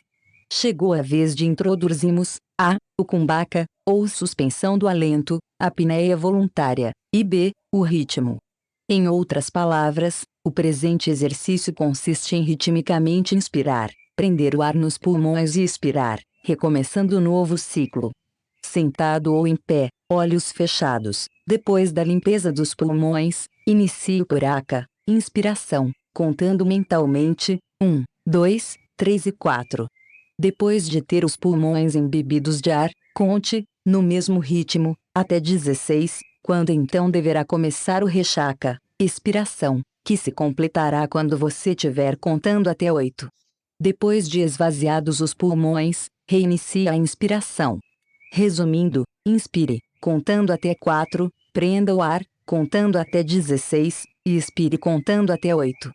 Chegou a vez de introduzirmos a. O Kumbhaka, ou suspensão do alento, a apneia voluntária, e b. O ritmo. Em outras palavras, o presente exercício consiste em ritmicamente inspirar, prender o ar nos pulmões e expirar, recomeçando o novo ciclo. Sentado ou em pé, olhos fechados, depois da limpeza dos pulmões, inicie o puraka, inspiração, contando mentalmente, 1, 2, 3 e 4. Depois de ter os pulmões embebidos de ar, conte, no mesmo ritmo, até 16, quando então deverá começar o rechaka, expiração, que se completará quando você estiver contando até 8. Depois de esvaziados os pulmões, reinicie a inspiração. Resumindo, inspire, contando até 4, prenda o ar, contando até 16, e expire contando até 8.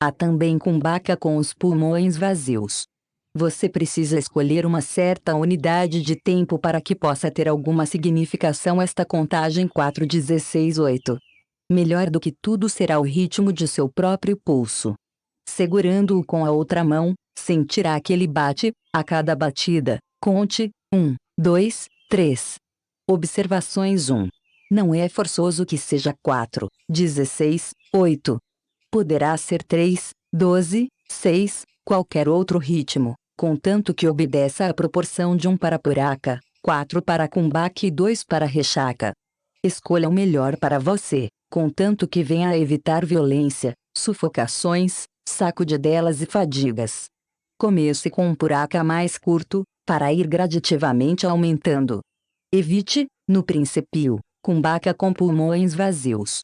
Há também Kumbhaka com os pulmões vazios. Você precisa escolher uma certa unidade de tempo para que possa ter alguma significação esta contagem 4, 16, 8. Melhor do que tudo será o ritmo de seu próprio pulso. Segurando-o com a outra mão, sentirá que ele bate, a cada batida, conte, 1, 2, 3. Observações 1. Não é forçoso que seja 4, 16, 8. Poderá ser 3, 12, 6, qualquer outro ritmo, contanto que obedeça à proporção de 1 para puraka, 4 para kumbhaka e 2 para rechaka. Escolha o melhor para você, contanto que venha a evitar violência, sufocações, sacudidelas e fadigas. Comece com um puraka mais curto, para ir gradativamente aumentando. Evite, no princípio, kumbhaka com pulmões vazios.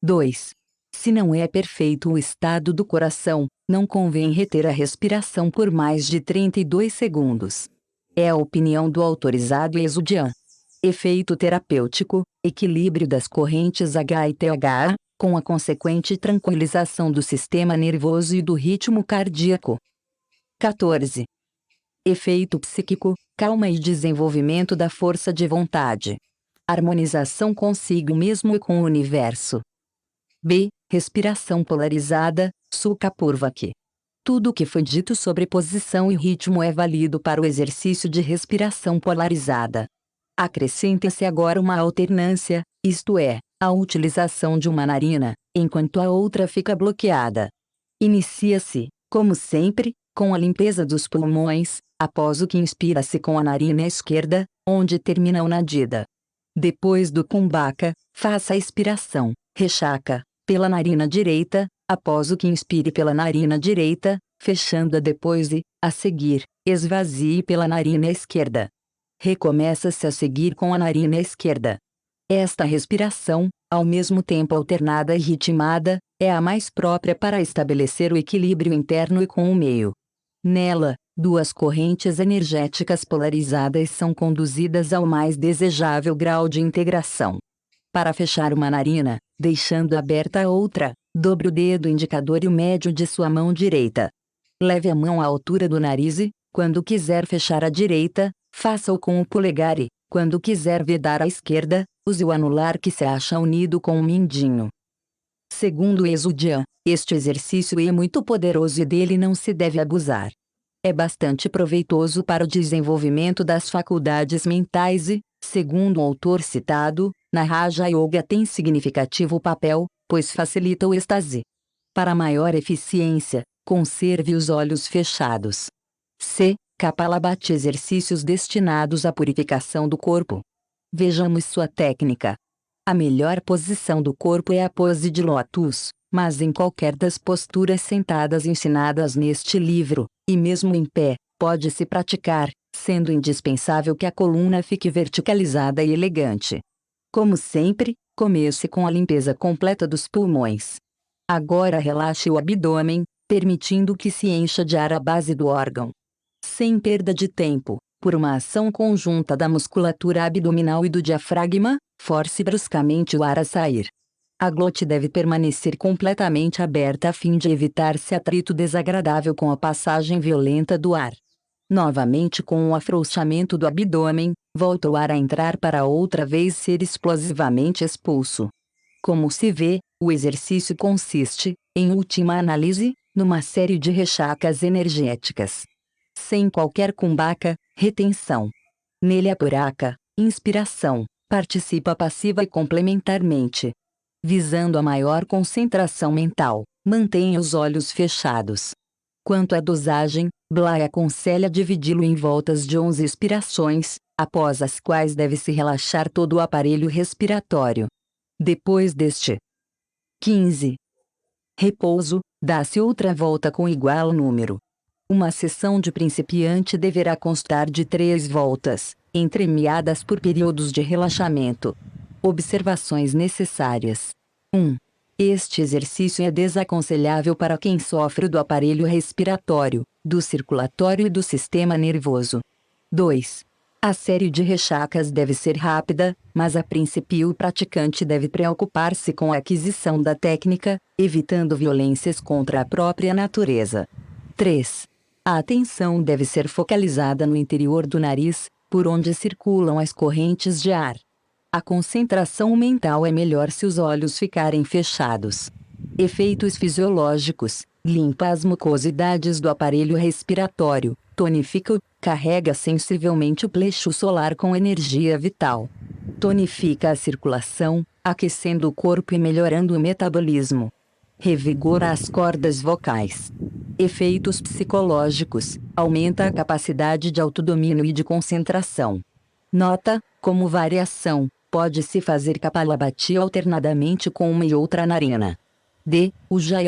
2. Se não é perfeito o estado do coração, não convém reter a respiração por mais de 32 segundos. É a opinião do autorizado Exudian. Efeito terapêutico, equilíbrio das correntes H e TH, com a consequente tranquilização do sistema nervoso e do ritmo cardíaco. 14. Efeito psíquico, calma e desenvolvimento da força de vontade. Harmonização consigo mesmo e com o universo. B. Respiração polarizada, Sukha Purvaki. Tudo o que foi dito sobre posição e ritmo é válido para o exercício de respiração polarizada. Acrescenta-se agora uma alternância, isto é, a utilização de uma narina, enquanto a outra fica bloqueada. Inicia-se, como sempre, com a limpeza dos pulmões, após o que inspira-se com a narina esquerda, onde termina o nadida. Depois do kumbhaka, faça a expiração, rechaka, pela narina direita, após o que inspire pela narina direita, fechando-a depois e, a seguir, esvazie pela narina esquerda. Recomeça-se a seguir com a narina esquerda. Esta respiração, ao mesmo tempo alternada e ritmada, é a mais própria para estabelecer o equilíbrio interno e com o meio. Nela, duas correntes energéticas polarizadas são conduzidas ao mais desejável grau de integração. Para fechar uma narina, deixando aberta a outra, dobre o dedo indicador e o médio de sua mão direita. Leve a mão à altura do nariz e, quando quiser fechar a direita, faça-o com o polegar e, quando quiser vedar a esquerda, use o anular que se acha unido com o mindinho. Segundo Exudian, este exercício é muito poderoso e dele não se deve abusar. É bastante proveitoso para o desenvolvimento das faculdades mentais e, segundo o autor citado, na Raja Yoga tem significativo papel, pois facilita o êxtase. Para maior eficiência, conserve os olhos fechados. C. Kapalabhati, exercícios destinados à purificação do corpo. Vejamos sua técnica. A melhor posição do corpo é a pose de lótus, mas em qualquer das posturas sentadas ensinadas neste livro, e mesmo em pé, pode-se praticar, sendo indispensável que a coluna fique verticalizada e elegante. Como sempre, comece com a limpeza completa dos pulmões. Agora relaxe o abdômen, permitindo que se encha de ar a base do órgão. Sem perda de tempo, por uma ação conjunta da musculatura abdominal e do diafragma, force bruscamente o ar a sair. A glote deve permanecer completamente aberta a fim de evitar-se atrito desagradável com a passagem violenta do ar. Novamente, com o afrouxamento do abdômen, volta o ar a entrar para outra vez ser explosivamente expulso. Como se vê, o exercício consiste, em última análise, numa série de rechakas energéticas. Sem qualquer kumbhaka, retenção. Nele a puraka, inspiração, participa passiva e complementarmente. Visando a maior concentração mental, mantenha os olhos fechados. Quanto à dosagem, Bly aconselha dividi-lo em voltas de 11 expirações, após as quais deve-se relaxar todo o aparelho respiratório. Depois deste 15. Repouso, dá-se outra volta com igual número. Uma sessão de principiante deverá constar de 3 voltas, entremeadas por períodos de relaxamento. Observações necessárias. 1. Este exercício é desaconselhável para quem sofre do aparelho respiratório, do circulatório e do sistema nervoso. 2. A série de rechakas deve ser rápida, mas a princípio o praticante deve preocupar-se com a aquisição da técnica, evitando violências contra a própria natureza. 3. A atenção deve ser focalizada no interior do nariz, por onde circulam as correntes de ar. A concentração mental é melhor se os olhos ficarem fechados. Efeitos fisiológicos: limpa as mucosidades do aparelho respiratório, tonifica, carrega sensivelmente o plexo solar com energia vital. Tonifica a circulação, aquecendo o corpo e melhorando o metabolismo. Revigora as cordas vocais. Efeitos psicológicos: aumenta a capacidade de autodomínio e de concentração. Nota: como variação, pode-se fazer Kapalabhati alternadamente com uma e outra narina. D.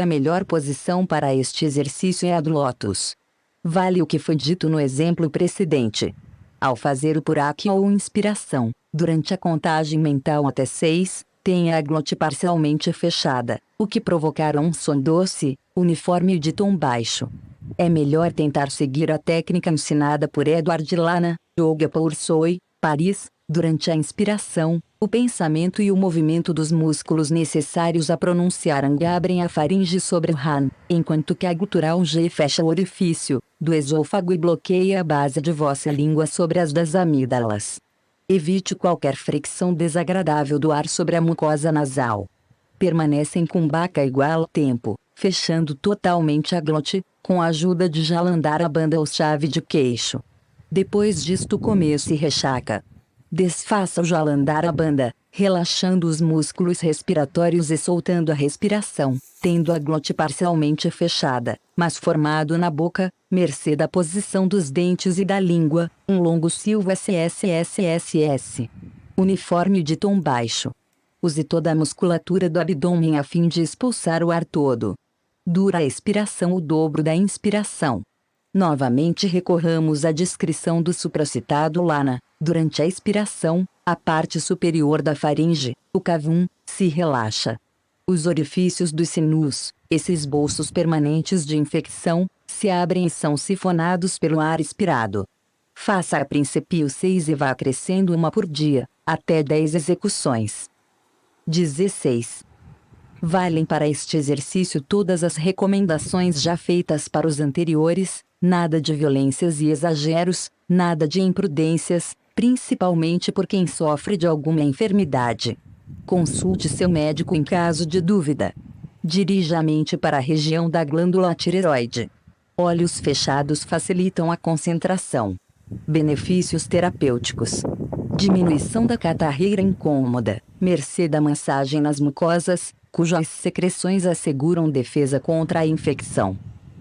A melhor posição para este exercício é a do lótus. Vale o que foi dito no exemplo precedente. Ao fazer o puraque ou inspiração, durante a contagem mental até 6, tenha a glote parcialmente fechada, o que provocará um som doce, uniforme e de tom baixo. É melhor tentar seguir a técnica ensinada por Edward Lana, Yoga Pursoi, Paris. Durante a inspiração, o pensamento e o movimento dos músculos necessários a pronunciar ang abrem a faringe sobre o Han, enquanto que a gutural G fecha o orifício do esôfago e bloqueia a base de vossa língua sobre as das amígdalas. Evite qualquer fricção desagradável do ar sobre a mucosa nasal. Permanece em kumbhaka igual tempo, fechando totalmente a glote, com a ajuda de Jalandhara-bandha ou chave de queixo. Depois disto comece Rechaka. Desfaça o Jalandhara-bandha, relaxando os músculos respiratórios e soltando a respiração, tendo a glote parcialmente fechada, mas formado na boca, mercê da posição dos dentes e da língua, um longo silvo SSSSS. Uniforme de tom baixo. Use toda a musculatura do abdômen a fim de expulsar o ar todo. Dura a expiração o dobro da inspiração. Novamente recorramos à descrição do supracitado Lana. Durante a expiração, a parte superior da faringe, o cavum, se relaxa. Os orifícios dos sinus, esses bolsos permanentes de infecção, se abrem e são sifonados pelo ar expirado. Faça a princípio 6 e vá crescendo uma por dia, até 10 execuções. 16. Valem para este exercício todas as recomendações já feitas para os anteriores, nada de violências e exageros, nada de imprudências, principalmente por quem sofre de alguma enfermidade. Consulte seu médico em caso de dúvida. Dirija a mente para a região da glândula tireoide. Olhos fechados facilitam a concentração. Benefícios terapêuticos. Diminuição da catarreira incômoda, mercê da massagem nas mucosas, cujas secreções asseguram defesa contra a infecção.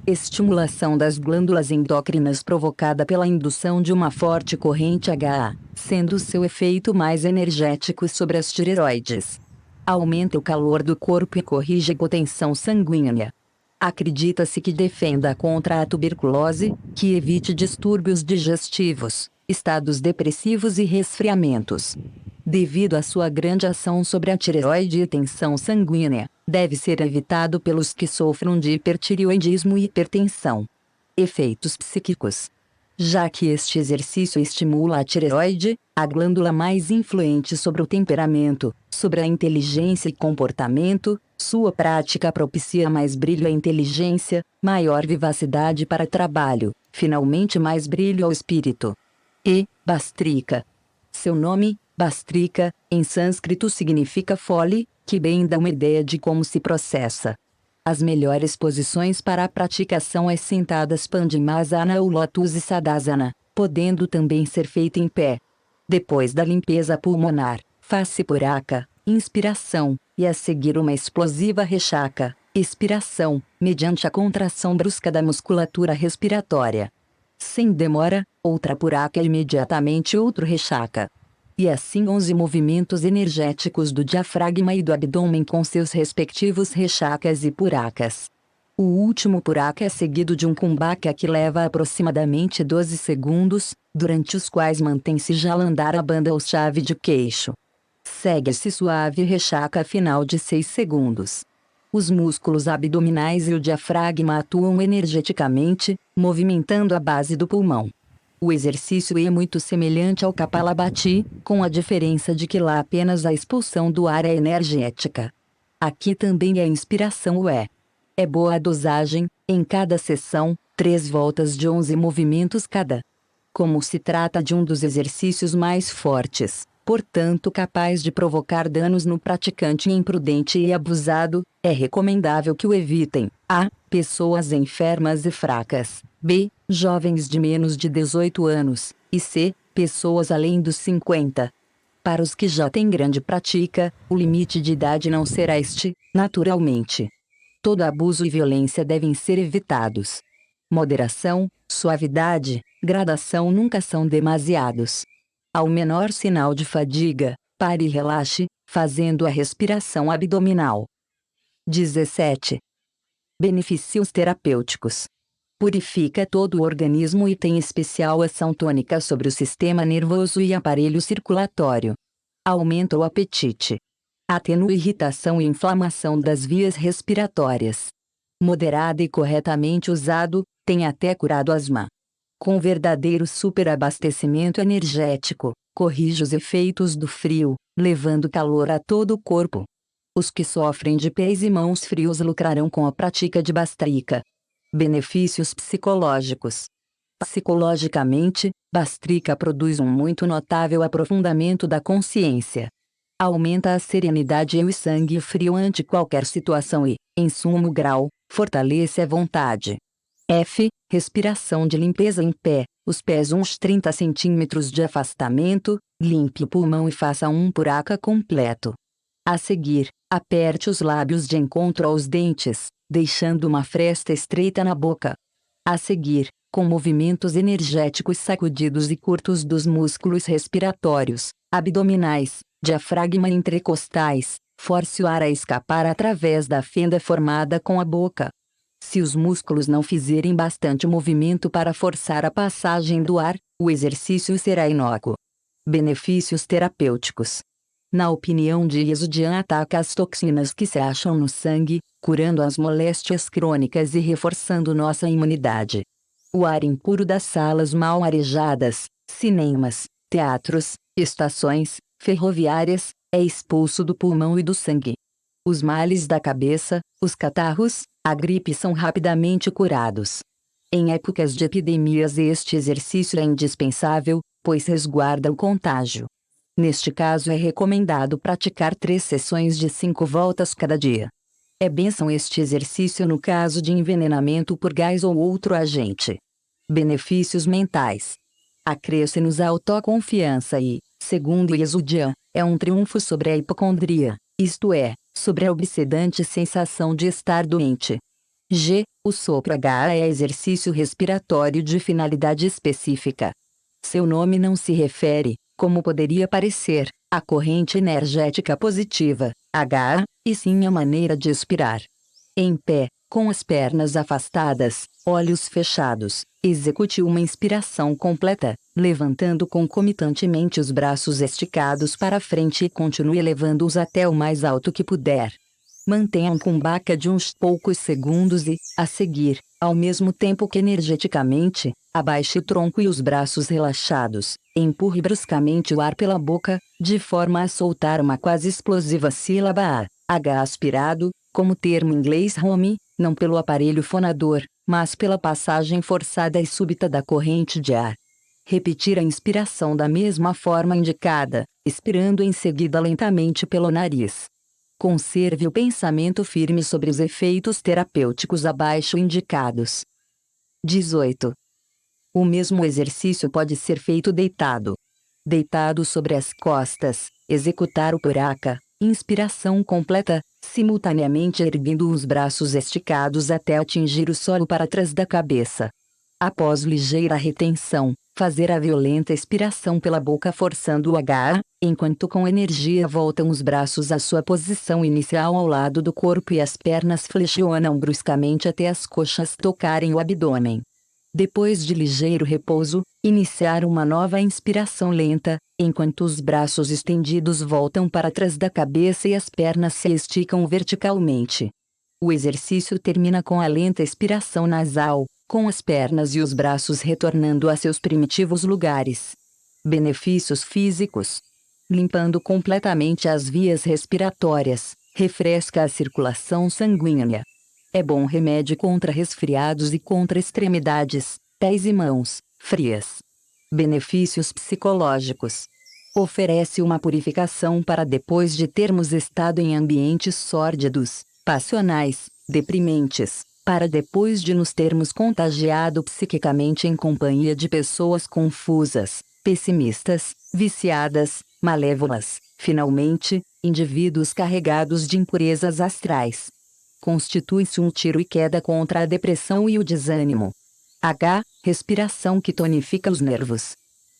Estimulação das glândulas endócrinas provocada pela indução de uma forte corrente HA, sendo seu efeito mais energético sobre as tireoides. Aumenta o calor do corpo e corrige a hipotensão sanguínea. Acredita-se que defenda contra a tuberculose, que evite distúrbios digestivos, estados depressivos e resfriamentos. Devido à sua grande ação sobre a tireoide e tensão sanguínea, deve ser evitado pelos que sofram de hipertireoidismo e hipertensão. Efeitos psíquicos. Já que este exercício estimula a tireoide, a glândula mais influente sobre o temperamento, sobre a inteligência e comportamento, sua prática propicia mais brilho à inteligência, maior vivacidade para trabalho, finalmente mais brilho ao espírito. E, Bastrika. Seu nome, Bastrika, em sânscrito significa fole, que bem dá uma ideia de como se processa. As melhores posições para a praticação é sentadas Padmasana ou Lotus e Sadasana, podendo também ser feita em pé. Depois da limpeza pulmonar, faça puraka, inspiração, e a seguir uma explosiva rechaka, expiração, mediante a contração brusca da musculatura respiratória. Sem demora, outra puraka e imediatamente outro rechaka. E assim 11 movimentos energéticos do diafragma e do abdômen com seus respectivos rechakas e purakas. O último puraka é seguido de um kumbhaka que leva aproximadamente 12 segundos, durante os quais mantém-se Jalandhara-bandha ou chave de queixo. Segue-se suave rechaka final de 6 segundos. Os músculos abdominais e o diafragma atuam energeticamente, movimentando a base do pulmão. O exercício é muito semelhante ao Kapalabhati, com a diferença de que lá apenas a expulsão do ar é energética. Aqui também a inspiração o é. É boa a dosagem, em cada sessão, 3 voltas de 11 movimentos cada. Como se trata de um dos exercícios mais fortes, portanto capaz de provocar danos no praticante imprudente e abusado, é recomendável que o evitem. A. Pessoas enfermas e fracas. B. Jovens de menos de 18 anos. E C. Pessoas além dos 50. Para os que já têm grande prática, o limite de idade não será este, naturalmente. Todo abuso e violência devem ser evitados. Moderação, suavidade, gradação nunca são demasiados. Ao menor sinal de fadiga, pare e relaxe, fazendo a respiração abdominal. 17. Benefícios terapêuticos. Purifica todo o organismo e tem especial ação tônica sobre o sistema nervoso e aparelho circulatório. Aumenta o apetite. Atenua irritação e inflamação das vias respiratórias. Moderado e corretamente usado, tem até curado asma. Com verdadeiro superabastecimento energético, corrige os efeitos do frio, levando calor a todo o corpo. Os que sofrem de pés e mãos frios lucrarão com a prática de Bastrika. Benefícios psicológicos. Psicologicamente, Bastrika produz um muito notável aprofundamento da consciência. Aumenta a serenidade e o sangue frio ante qualquer situação e, em sumo grau, fortalece a vontade. Respiração de limpeza em pé, os pés uns 30 centímetros de afastamento, limpe o pulmão e faça um puraka completo. A seguir, aperte os lábios de encontro aos dentes, deixando uma fresta estreita na boca. A seguir, com movimentos energéticos sacudidos e curtos dos músculos respiratórios, abdominais, diafragma e entrecostais, force o ar a escapar através da fenda formada com a boca. Se os músculos não fizerem bastante movimento para forçar a passagem do ar, o exercício será inócuo. Benefícios terapêuticos. Na opinião de Yesudian, ataca as toxinas que se acham no sangue, curando as moléstias crônicas e reforçando nossa imunidade. O ar impuro das salas mal arejadas, cinemas, teatros, estações ferroviárias, é expulso do pulmão e do sangue. Os males da cabeça, os catarros, a gripe são rapidamente curados. Em épocas de epidemias este exercício é indispensável, pois resguarda o contágio. Neste caso é recomendado praticar 3 sessões de 5 voltas cada dia. É bênção este exercício no caso de envenenamento por gás ou outro agente. Benefícios mentais. Acresce-nos a autoconfiança e, segundo Yesudian, é um triunfo sobre a hipocondria, isto é, sobre a obsedante sensação de estar doente. O sopro H é exercício respiratório de finalidade específica. Seu nome não se refere, como poderia parecer, à corrente energética positiva, H, e sim à maneira de expirar. Em pé, com as pernas afastadas, olhos fechados, execute uma inspiração completa, levantando concomitantemente os braços esticados para frente e continue elevando-os até o mais alto que puder. Mantenha um kumbhaka de uns poucos segundos e, a seguir, ao mesmo tempo que energeticamente, abaixe o tronco e os braços relaxados, empurre bruscamente o ar pela boca, de forma a soltar uma quase explosiva sílaba A, H aspirado, como termo inglês home, não pelo aparelho fonador, mas pela passagem forçada e súbita da corrente de ar. Repetir a inspiração da mesma forma indicada, expirando em seguida lentamente pelo nariz. Conserve o pensamento firme sobre os efeitos terapêuticos abaixo indicados. 18. O mesmo exercício pode ser feito deitado. Deitado sobre as costas, executar o puraka, inspiração completa, simultaneamente erguendo os braços esticados até atingir o solo para trás da cabeça. Após ligeira retenção, fazer a violenta expiração pela boca forçando o H, enquanto com energia voltam os braços à sua posição inicial ao lado do corpo e as pernas flexionam bruscamente até as coxas tocarem o abdômen. Depois de ligeiro repouso, iniciar uma nova inspiração lenta, enquanto os braços estendidos voltam para trás da cabeça e as pernas se esticam verticalmente. O exercício termina com a lenta expiração nasal, com as pernas e os braços retornando a seus primitivos lugares. Benefícios físicos. Limpando completamente as vias respiratórias, refresca a circulação sanguínea. É bom remédio contra resfriados e contra extremidades, pés e mãos, frias. Benefícios psicológicos. Oferece uma purificação para depois de termos estado em ambientes sórdidos, passionais, deprimentes, para depois de nos termos contagiado psiquicamente em companhia de pessoas confusas, pessimistas, viciadas, malévolas, finalmente, indivíduos carregados de impurezas astrais. Constitui-se um tiro e queda contra a depressão e o desânimo. Respiração que tonifica os nervos.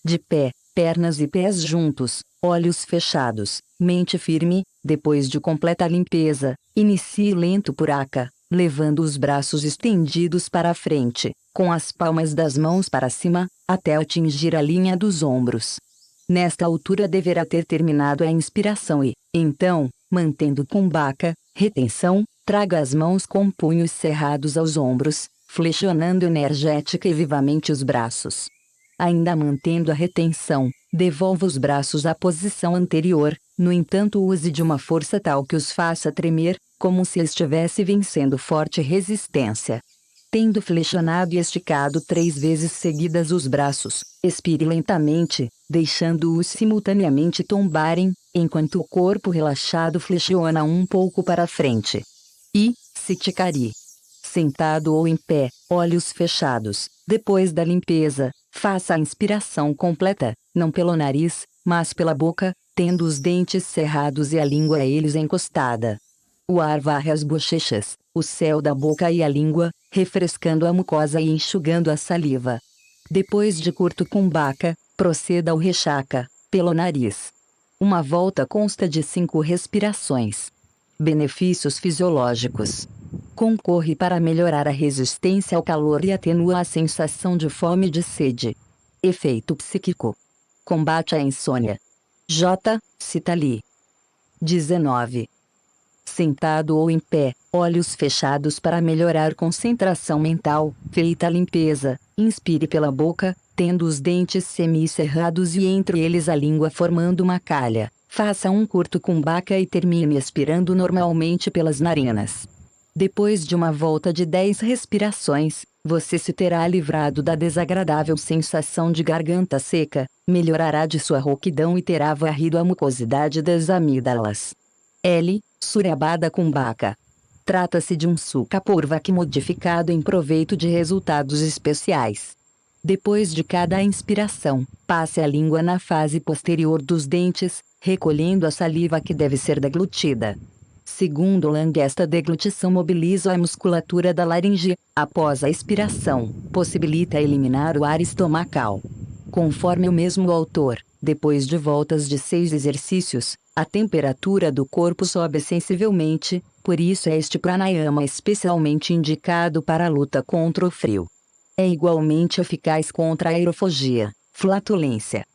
De pé, pernas e pés juntos, olhos fechados, mente firme, depois de completa limpeza, inicie lento puraka, levando os braços estendidos para a frente, com as palmas das mãos para cima, até atingir a linha dos ombros. Nesta altura deverá ter terminado a inspiração e, então, mantendo Kumbhaka, retenção, traga as mãos com punhos cerrados aos ombros, flexionando energética e vivamente os braços. Ainda mantendo a retenção, devolva os braços à posição anterior, no entanto use de uma força tal que os faça tremer, como se estivesse vencendo forte resistência. Tendo flexionado e esticado 3 vezes seguidas os braços, expire lentamente, deixando-os simultaneamente tombarem, enquanto o corpo relaxado flexiona um pouco para frente. E, Sitikari. Sentado ou em pé, olhos fechados, depois da limpeza, faça a inspiração completa, não pelo nariz, mas pela boca, tendo os dentes cerrados e a língua a eles encostada. O ar varre as bochechas, o céu da boca e a língua, refrescando a mucosa e enxugando a saliva. Depois de curto Kumbhaka, proceda ao Rechaka, pelo nariz. Uma volta consta de 5 respirações. Benefícios fisiológicos. Concorre para melhorar a resistência ao calor e atenua a sensação de fome e de sede. Efeito psíquico. Combate à insônia. J. Citali. 19. Sentado ou em pé, olhos fechados para melhorar concentração mental, feita a limpeza, inspire pela boca, tendo os dentes semicerrados e entre eles a língua formando uma calha. Faça um curto Kumbhaka e termine expirando normalmente pelas narinas. Depois de uma volta de 10 respirações, você se terá livrado da desagradável sensação de garganta seca, melhorará de sua rouquidão e terá varrido a mucosidade das amígdalas. L. Suryabhada Kumbhaka. Trata-se de um Sukha Purvaki modificado em proveito de resultados especiais. Depois de cada inspiração, passe a língua na fase posterior dos dentes, recolhendo a saliva que deve ser deglutida. Segundo Lang, esta deglutição mobiliza a musculatura da laringe, após a expiração, possibilita eliminar o ar estomacal. Conforme o mesmo autor, depois de voltas de 6 exercícios, a temperatura do corpo sobe sensivelmente, por isso é este pranayama especialmente indicado para a luta contra o frio. É igualmente eficaz contra a aerofagia, flatulência.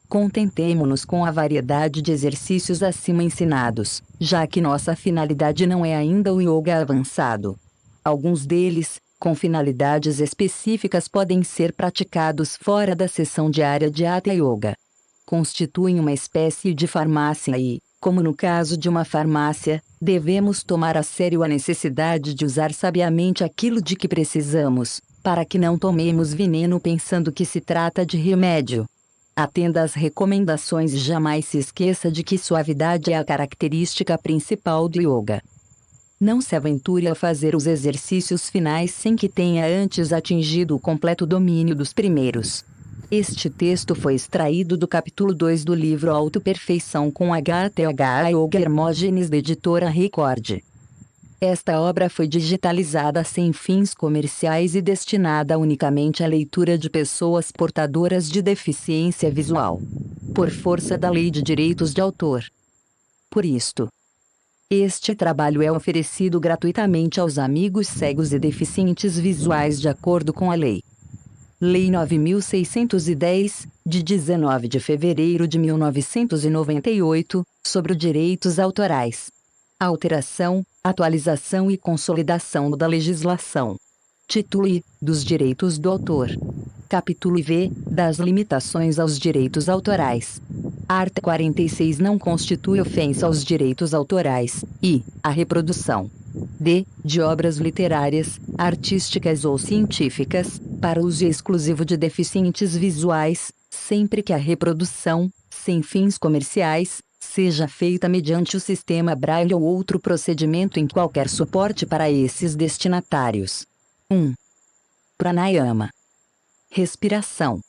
Contentemo-nos com a variedade de exercícios acima ensinados, já que nossa finalidade não é ainda o yoga avançado. Alguns deles, com finalidades específicas, podem ser praticados fora da sessão diária de Hatha Yoga. Constituem uma espécie de farmácia e, como no caso de uma farmácia, devemos tomar a sério a necessidade de usar sabiamente aquilo de que precisamos, para que não tomemos veneno pensando que se trata de remédio. Atenda às recomendações e jamais se esqueça de que suavidade é a característica principal do yoga. Não se aventure a fazer os exercícios finais sem que tenha antes atingido o completo domínio dos primeiros. Este texto foi extraído do capítulo 2 do livro Autoperfeição com HTH Yoga Hermógenes da editora Record. Esta obra foi digitalizada sem fins comerciais e destinada unicamente à leitura de pessoas portadoras de deficiência visual. Por força da Lei de Direitos de Autor. Por isto, este trabalho é oferecido gratuitamente aos amigos cegos e deficientes visuais de acordo com a Lei. Lei 9.610, de 19 de fevereiro de 1998, sobre os direitos autorais. Alteração, atualização e consolidação da legislação. Título I, dos direitos do autor. Capítulo IV, das limitações aos direitos autorais. Art. 46 não constitui ofensa aos direitos autorais, e, a reprodução. D. De obras literárias, artísticas ou científicas, para uso exclusivo de deficientes visuais, sempre que a reprodução, sem fins comerciais, seja feita mediante o sistema Braille ou outro procedimento em qualquer suporte para esses destinatários. 1. Pranayama. Respiração.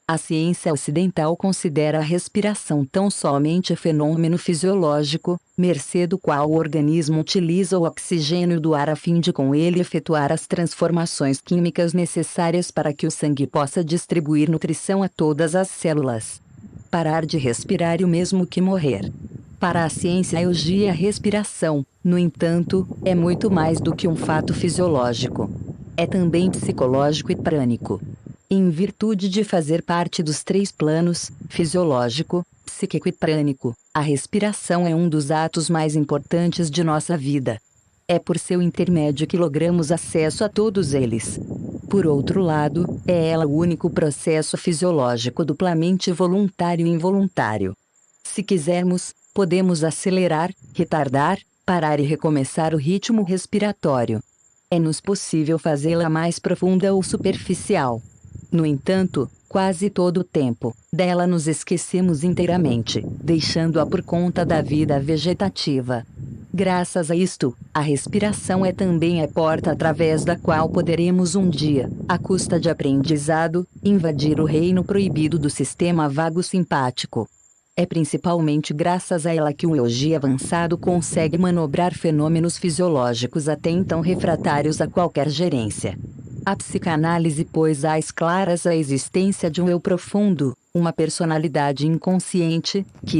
A ciência ocidental considera a respiração tão somente fenômeno fisiológico, mercê do qual o organismo utiliza o oxigênio do ar a fim de com ele efetuar as transformações químicas necessárias para que o sangue possa distribuir nutrição a todas as células. Parar de respirar é o mesmo que morrer. Para a ciência, a eugia, a respiração, no entanto, é muito mais do que um fato fisiológico. É também psicológico e prânico. Em virtude de fazer parte dos três planos, fisiológico, psíquico e prânico, a respiração é um dos atos mais importantes de nossa vida. É por seu intermédio que logramos acesso a todos eles. Por outro lado, é ela o único processo fisiológico duplamente voluntário e involuntário. Se quisermos, podemos acelerar, retardar, parar e recomeçar o ritmo respiratório. É-nos possível fazê-la mais profunda ou superficial. No entanto, quase todo o tempo, dela nos esquecemos inteiramente, deixando-a por conta da vida vegetativa. Graças a isto, a respiração é também a porta através da qual poderemos um dia, à custa de aprendizado, invadir o reino proibido do sistema vago simpático. É principalmente graças a ela que o yogi avançado consegue manobrar fenômenos fisiológicos até então refratários a qualquer gerência. A psicanálise pôs às claras a existência de um eu profundo, uma personalidade inconsciente, que